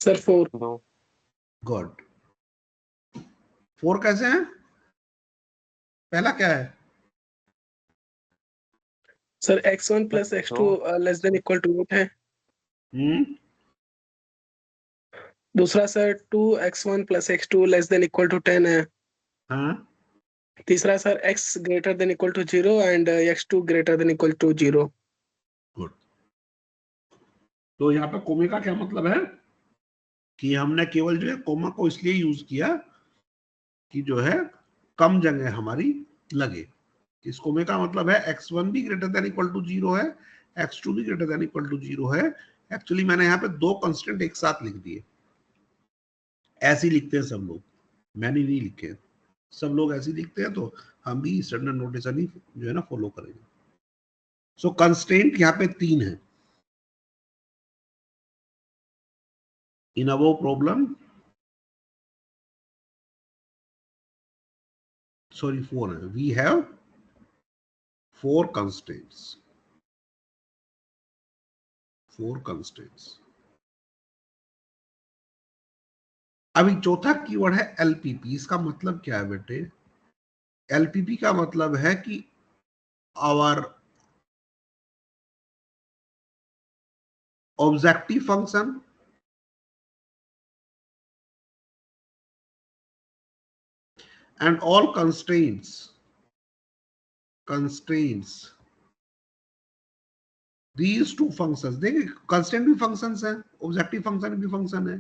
Speaker 4: सर 4.
Speaker 3: No.
Speaker 1: गुड. 4 कैसे हैं? पहला क्या है?
Speaker 4: Sir x1 plus x2 less than equal to 8 है. दूसरा sir 2x1 plus x2 less than equal to 10 है.
Speaker 1: हाँ.
Speaker 4: तीसरा sir x greater than equal to 0 and x2 greater than equal to 0.
Speaker 1: Good. तो यहाँ पे कोमे का क्या मतलब है कि हमने केवल जो है कोमा को इसलिए यूज किया कि जो है कम जगह हमारी लगे. इस कोमे का मतलब है x1 भी ग्रेटर देन इक्वल टू 0 है, x2 भी ग्रेटर देन इक्वल टू 0 है. एक्चुअली मैंने यहाँ पे दो कंस्टेंट एक साथ लिख दिए. ऐसे ही लिखते हैं सब लोग, मैंने नहीं लिखे. सब लोग ऐसे लिखते हैं, तो हम भी स्टैंडर्ड नोटेशन ही जो है ना फॉलो करेंगे. सो कंस्ट्रेंट यहाँ पे 3 है. इन अबव प्रॉब्लम, sorry 4 है. We have 4 constraints. 4 constraints. अभी चौथा कीवर्ड है LPP. इसका मतलब क्या है बेटे? LPP का मतलब है कि our objective function, and all constraints these two functions, देखिए कंस्टेंट भी फंक्शंस है, ऑब्जेक्टिव फंक्शन भी फंक्शन है,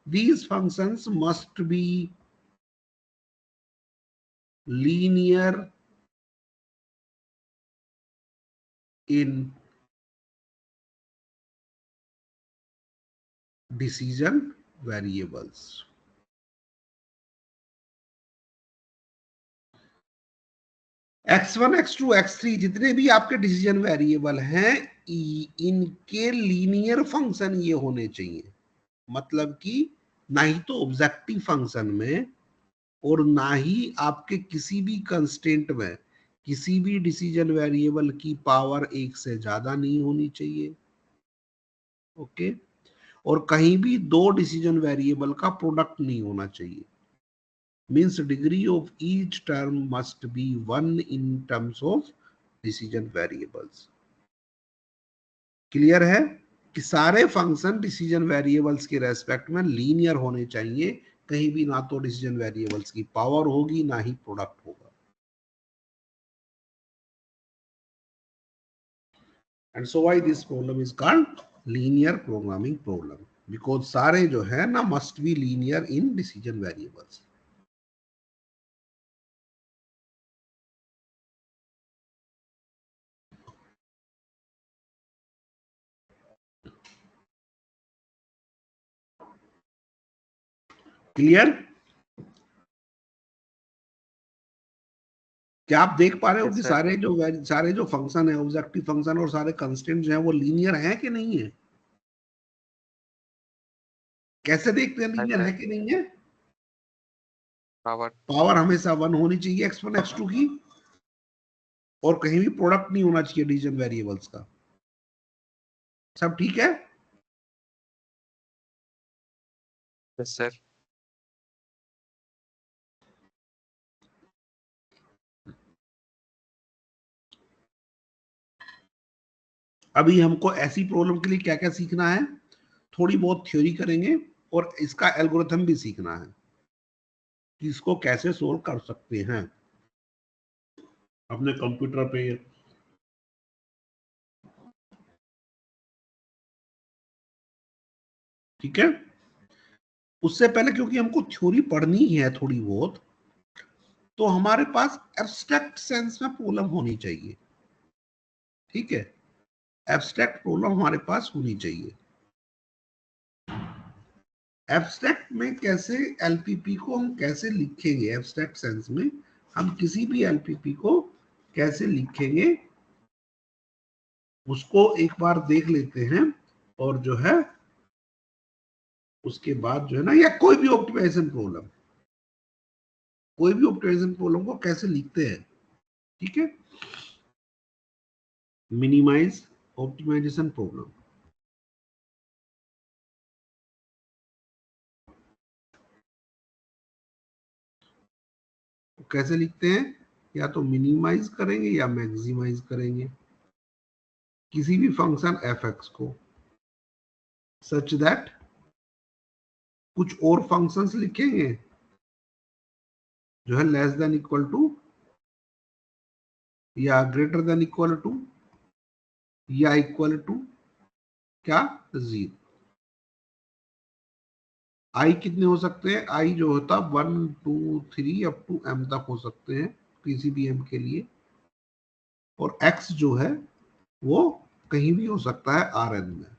Speaker 1: these functions must be linear in decision variables. x1 x2 x3 जितने भी आपके डिसीजन वेरिएबल हैं इनके लीनियर फंक्शन ये होने चाहिए, मतलब कि ना ही तो ऑब्जेक्टिव फंक्शन में और ना ही आपके किसी भी कंस्टेंट में किसी भी डिसीजन वेरिएबल की पावर एक से ज्यादा नहीं होनी चाहिए, ओके। और कहीं भी दो डिसीजन वेरिएबल का प्रोडक्ट नहीं होना चाहिए, means degree of each term must be 1 in terms of decision variables. Clear है कि सारे फंक्शन डिसीजन वेरिएबल्स के रेस्पेक्ट में लीनियर होने चाहिए, कहीं भी ना तो डिसीजन वेरिएबल्स की पावर होगी ना ही प्रोडक्ट होगा। And so why this problem is called linear programming problem, because सारे जो है ना must be linear in decision variables. Clear? क्या आप देख पा रहे हो
Speaker 3: Yes,
Speaker 1: कि
Speaker 3: sir.
Speaker 1: सारे जो फंक्शन है ऑब्जेक्टिव फंक्शन और सारे कंस्टेंट जो है वो लीनियर है कि नहीं है? कैसे देखते हैं लीनियर है कि नहीं है? पावर हमेशा 1 होनी चाहिए x1 x2 की, और कहीं भी प्रोडक्ट नहीं होना चाहिए डिसीजन वेरिएबल्स का। सब ठीक है?
Speaker 3: Yes, sir.
Speaker 1: अभी हमको ऐसी प्रॉब्लम के लिए क्या क्या सीखना है, थोड़ी बहुत थ्योरी करेंगे और इसका एल्गोरिथम भी सीखना है कि इसको कैसे सोल्व कर सकते हैं अपने कंप्यूटर पे। ठीक है, उससे पहले क्योंकि हमको थ्योरी पढ़नी है थोड़ी बहुत, तो हमारे पास एब्स्ट्रैक्ट सेंस में प्रॉब्लम होनी चाहिए। ठीक है, एब्स्ट्रैक्ट प्रॉब्लम हमारे पास होनी चाहिए। एब्स्ट्रैक्ट में कैसे एलपीपी को हम कैसे लिखेंगे, एब्स्ट्रैक्ट सेंस में हम किसी भी एलपीपी को कैसे लिखेंगे उसको एक बार देख लेते हैं, और जो है उसके बाद जो है ना, या कोई भी ऑप्टिमाइजेशन प्रॉब्लम को कैसे लिखते हैं। ठीक है, मिनिमाइज ऑप्टिमाइजेशन प्रॉब्लम कैसे लिखते हैं, या तो मिनिमाइज करेंगे या मैक्सिमाइज करेंगे किसी भी फंक्शन fx को, सच दैट कुछ और फंक्शंस लिखेंगे जो है लेस देन इक्वल टू या ग्रेटर देन इक्वल टू या इक्वल टू क्या 0। आई कितने हो सकते हैं, आई जो होता 1 2 3 अप टू m तक हो सकते हैं किसी भी m के लिए, और x जो है वो कहीं भी हो सकता है Rn में।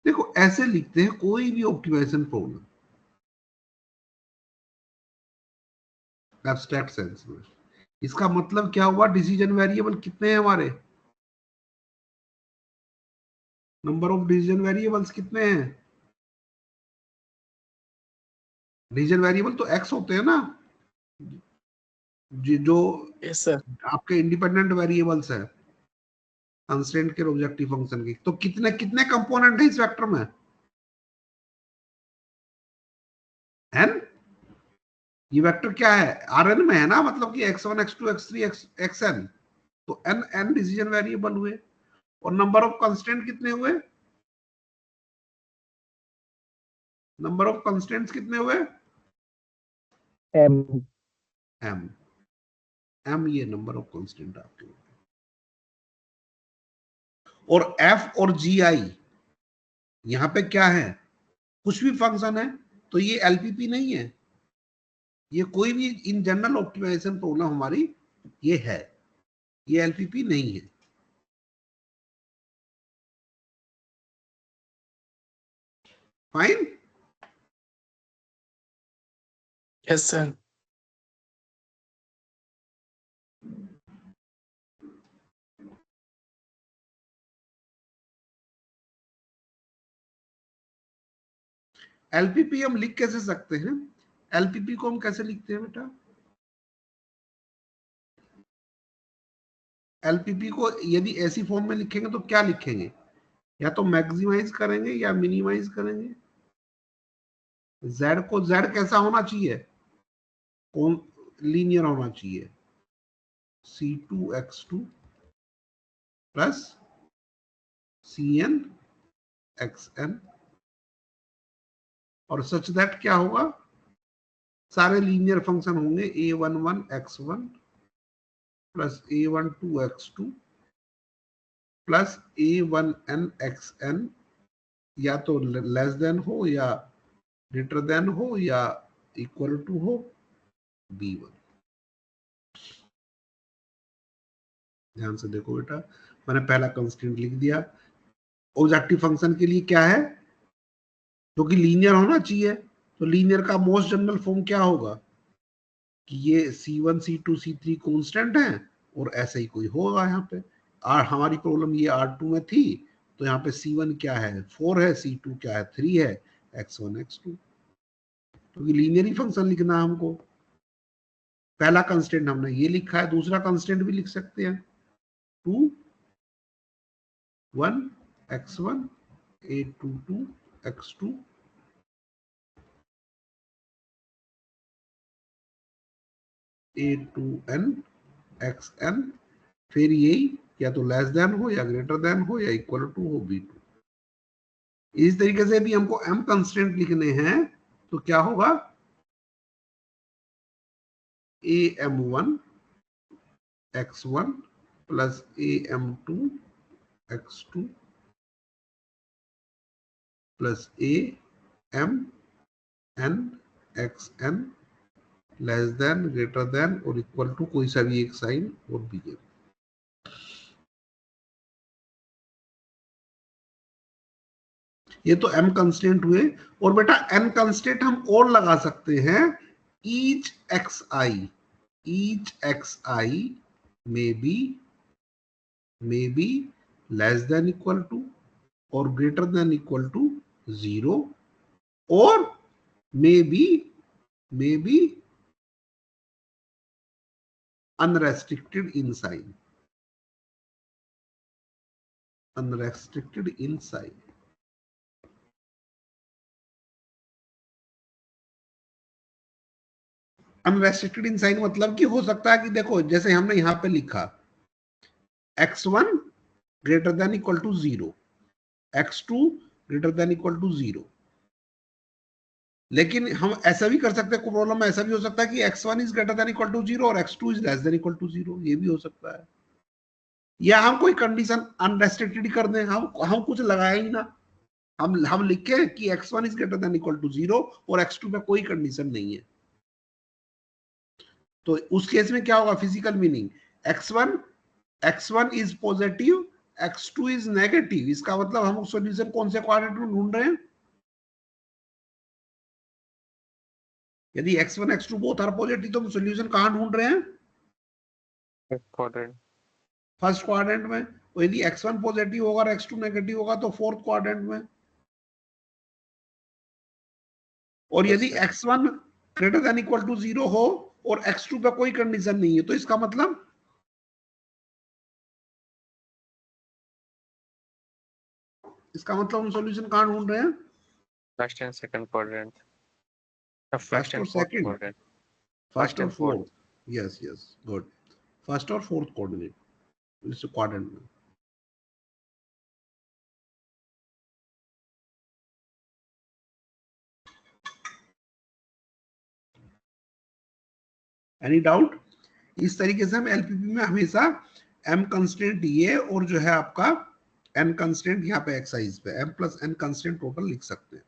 Speaker 1: देखो ऐसे लिखते हैं कोई भी ऑप्टिमाइजेशन प्रॉब्लम एब्स्ट्रैक्ट सेंस में। इसका मतलब क्या हुआ, डिसीजन वेरिएबल कितने हैं हमारे, नंबर ऑफ डिसीजन वेरिएबल्स कितने हैं, डिसीजन वेरिएबल तो x होते हैं ना, जो
Speaker 4: यस सर।
Speaker 1: आपके इंडिपेंडेंट वेरिएबल्स है कंस्ट्रेंट के ऑब्जेक्टिव फंक्शन की। तो कितने कितने कंपोनेंट है इस वेक्टर में, n। ये वेक्टर क्या है, Rn में है ना, मतलब कि x1 x2 x3 xn, तो n डिसीजन वेरिएबल हुए। और नंबर ऑफ कंस्टेंट कितने हुए? नंबर ऑफ कंस्टेंट्स कितने हुए?
Speaker 4: m
Speaker 1: m m ये नंबर ऑफ कांस्टेंट आपके हुए। और f और gi यहां पे क्या है? कुछ भी फंक्शन है तो ये एलपीपी नहीं है, ये कोई भी इन जनरल ऑप्टिमाइजेशन प्रॉब्लम हमारी ये है, ये एलपीपी नहीं है। फाइन।
Speaker 4: yes sir
Speaker 1: एलपीपी हम लिख कैसे सकते हैं? एलपीपी को हम कैसे लिखते हैं बेटा? एलपीपी को यदि ऐसी फॉर्म में लिखेंगे तो क्या लिखेंगे? या तो मैक्सिमाइज करेंगे या मिनिमाइज करेंगे। z को z कैसा होना चाहिए? कौन लीनियर होना चाहिए? c2x2 प्लस cnxn और सच दैट क्या होगा? सारे लीनियर फंक्शन होंगे a11 x1 plus a12 x2 plus a1n xn, या तो लेस देन हो या ग्रेटर देन हो या इक्वल टू हो b1। ध्यान से देखो बेटा, मैंने पहला कंस्टेंट लिख दिया। ऑब्जेक्टिव फंक्शन के लिए क्या है? जो कि लीनियर होना चाहिए, तो लीनियर का मोस्ट जनरल फॉर्म क्या होगा कि ये c1 c2 c3 कांस्टेंट है और ऐसे ही कोई होगा। यहाँ पे हमारी प्रॉब्लम ये R2 में थी, तो यहाँ पे c1 क्या है? 4 है, c2 क्या है? 3 है, x1 x2, क्योंकि लीनियर ही फंक्शन लिखना है हमको। पहला कंस्टेंट हमने ये लिखा है, दूसरा कंस्टेंट भी लिख सकते हैं 2 1 x1 a22 x2 a2n xn, फिर यही या तो लेस देन हो या ग्रेटर देन हो या इक्वल टू हो b2। इस तरीके से भी हमको m कंस्टेंट लिखने हैं, तो क्या होगा? am1 x1 plus am2 x2 plus amn xn less than greater than और इक्वल टू कोई सा भी एक साइन और bn। ये तो m कंस्टेंट हुए। और बेटा n कंस्टेंट हम और लगा सकते हैं, each xi may be less than equal to or greater than equal to 0 or may be unrestricted in sign, unrestricted in sign। Unrestricted in sign मतलब कि हो सकता है कि देखो जैसे हमने यहां पे लिखा x1 greater than equal to 0, x2 greater than equal to 0, लेकिन हम ऐसा भी कर सकते हैं, प्रॉब्लम में ऐसा भी हो सकता है कि x1 is greater than equal to 0 और x2 is less than equal to 0, ये भी हो सकता है। या हम कोई कंडीशन अनरेस्ट्रिक्टेड कर दें, हम कुछ लगाए ही ना, हम लिखे कि x1 is greater than equal to 0 और x2 में कोई कंडीशन नहीं है, तो उस केस में क्या होगा? Physical meaning x1 is positive, x2 is negative. इसका मतलब हम सॉल्यूशन कौन से क्वाड्रेंट में ढूंढ रहे हैं? यदि x1 x2 both are positive तो हम सॉल्यूशन कहां ढूंढ रहे हैं? फर्स्ट क्वाड्रेंट में। तो यदि x1 पॉजिटिव होगा और x2 नेगेटिव होगा तो फोर्थ क्वाड्रेंट में। और यदि x1 greater than equal to 0 हो और x2 पे कोई कंडीशन नहीं है, तो इसका मतलब हम सॉल्यूशन कहां ढूंढ रहे हैं?
Speaker 3: First and second quadrant,
Speaker 1: first और सेकंड, फर्स्ट और fourth. Yes yes, good. First और फोर्थ कोऑर्डिनेट इस क्वाड्रेंट में। Any doubt? इस तरीके से हम एलपीपी में हमेशा m कंस्टेंट ये और जो है आपका n कंस्टेंट यहाँ पे एक्साइज पे m plus n constant total लिख सकते हैं।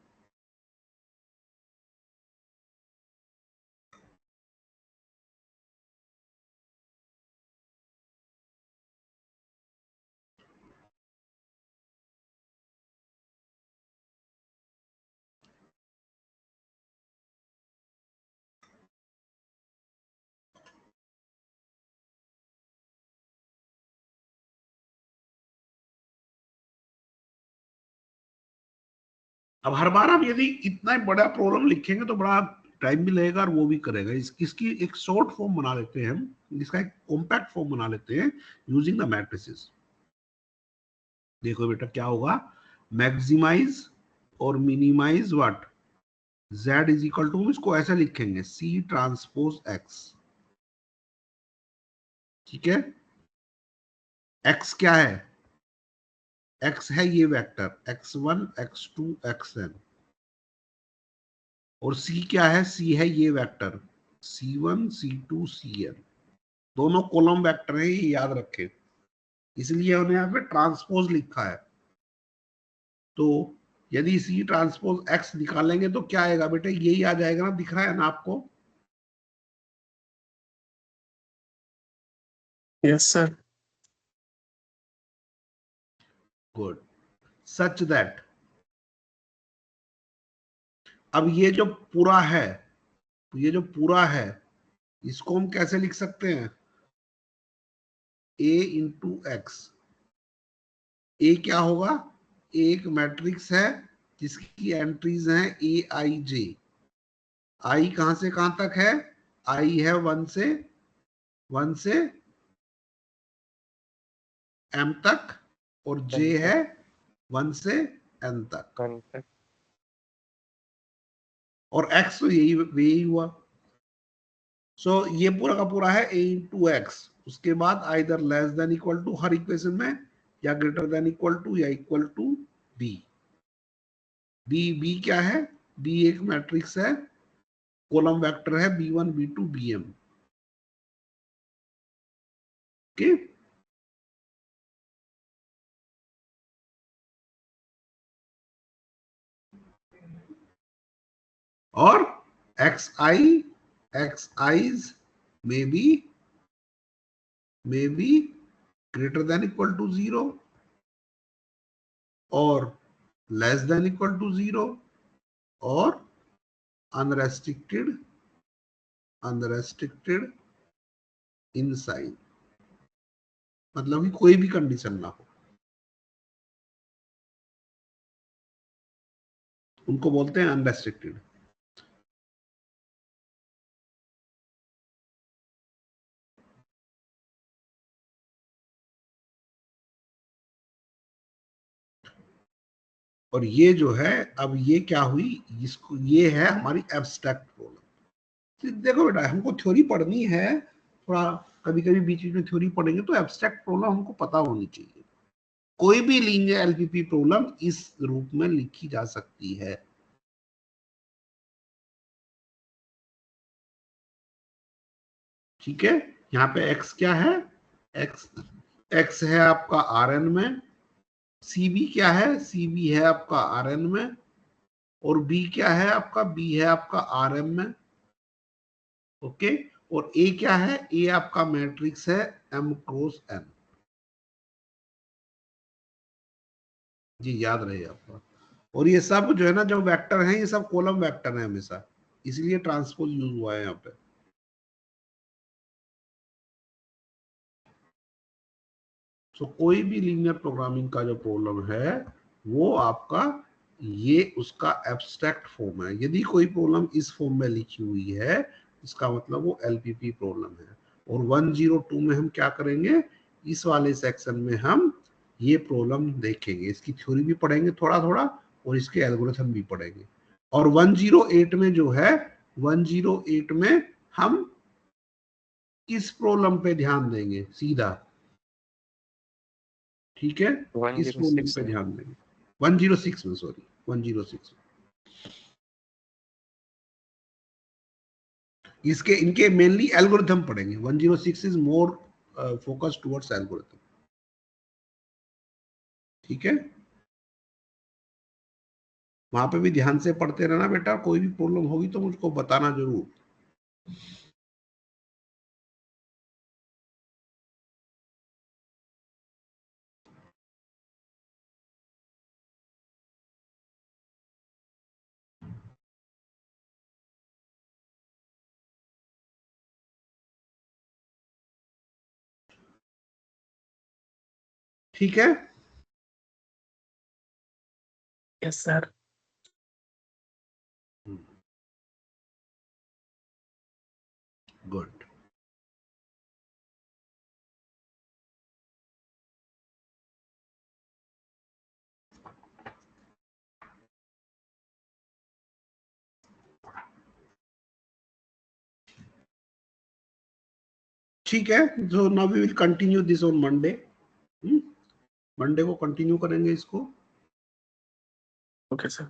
Speaker 1: अब हर बार हम यदि इतना बड़ा प्रॉब्लम लिखेंगे तो बड़ा टाइम भी लगेगा और वो भी करेगा। इसकी एक शॉर्ट फॉर्म बना लेते हैं हम, इसका एक कॉम्पैक्ट फॉर्म बना लेते हैं यूजिंग द मैट्रिसेस। देखो बेटा क्या होगा, मैक्सिमाइज और minimize what, z is equal to, इसको ऐसे लिखेंगे c ट्रांसपोज x। ठीक है, x क्या है, x है ये वेक्टर x1 x2 xn, और c क्या है, c है ये वेक्टर c1 c2 cn। दोनों कॉलम वेक्टर है, ये याद रखें, इसलिए हमने यहाँ पे ट्रांसपोज लिखा है। तो यदि c ट्रांसपोज x निकालेंगे तो क्या आएगा बेटे, यही आ जाएगा ना, दिख रहा है ना आपको?
Speaker 4: Yes sir.
Speaker 1: Good, such that, अब ये जो पूरा है, ये जो पूरा है इसको हम कैसे लिख सकते हैं, a इंटू एक्स। ए क्या होगा, एक मैट्रिक्स है जिसकी एंट्रीज हैं ए आई जे। आई कहां से कहां तक है, आई है 1 से m तक, और j है 1 से n तक, और x तो यही हुआ। सो ये पूरा का पूरा है a इंटू एक्स। उसके बाद either less than equal to हर इक्वेशन में, या ग्रेटर देन इक्वल टू, या इक्वल टू b। b क्या है, b एक मैट्रिक्स है, कॉलम वेक्टर है b1 b2 bm। ओके, और xi's may be greater than equal to 0 or less than equal to 0 or unrestricted inside, मतलब कि कोई भी कंडीशन ना हो, उनको बोलते हैं अनरेस्ट्रिक्टेड। और ये जो है, अब ये क्या हुई, इसको, ये है हमारी एब्स्ट्रैक्ट प्रॉब्लम। देखो बेटा, हमको थ्योरी पढ़नी है, थोड़ा कभी कभी बीच बीच में थ्योरी पढ़ेंगे, तो एब्स्ट्रैक्ट प्रॉब्लम हमको पता होनी चाहिए। कोई भी लीनियर एलपीपी प्रॉब्लम इस रूप में लिखी जा सकती है। ठीक है, यहाँ पे x क्या है, x है आपका Rn में, cb क्या है, cb है आपका Rn में, और b क्या है आपका, b है आपका Rm में। ओके, और a क्या है, a आपका मैट्रिक्स है m क्रॉस n। जी याद रहे आपका। और ये सब जो है ना, जो वेक्टर हैं, ये सब कॉलम वेक्टर है हमेशा, इसलिए ट्रांसपोज यूज हुआ है यहाँ पे। तो कोई भी लीनियर प्रोग्रामिंग का जो प्रॉब्लम है वो आपका, ये उसका एब्स्ट्रैक्ट फॉर्म है। यदि कोई प्रॉब्लम इस फॉर्म में लिखी हुई है, इसका मतलब वो एलपीपी प्रॉब्लम है। और 102 में हम क्या करेंगे, इस वाले सेक्शन में हम ये प्रॉब्लम देखेंगे, इसकी थ्योरी भी पढ़ेंगे थोड़ा थोड़ा, और इसके एल्गोरिथम भी पढ़ेंगे। और 108 में जो है, 108 में हम इस प्रॉब्लम पे ध्यान देंगे सीधा। ठीक है, इस प्रॉब्लम पे ध्यान देंगे। 106 में, सॉरी 106 में। इसके इनके मेनली एल्गोरिथम पढ़ेंगे। 106 is more focus towards algorithm. ठीक है, वहां पे भी ध्यान से पढ़ते रहना बेटा, कोई भी प्रॉब्लम होगी तो मुझको बताना जरूर। ठीक है,
Speaker 4: यस सर।
Speaker 1: गुड। ठीक है, so now we will continue this on Monday। Monday को कंटिन्यू करेंगे इसको।
Speaker 4: Okay sir.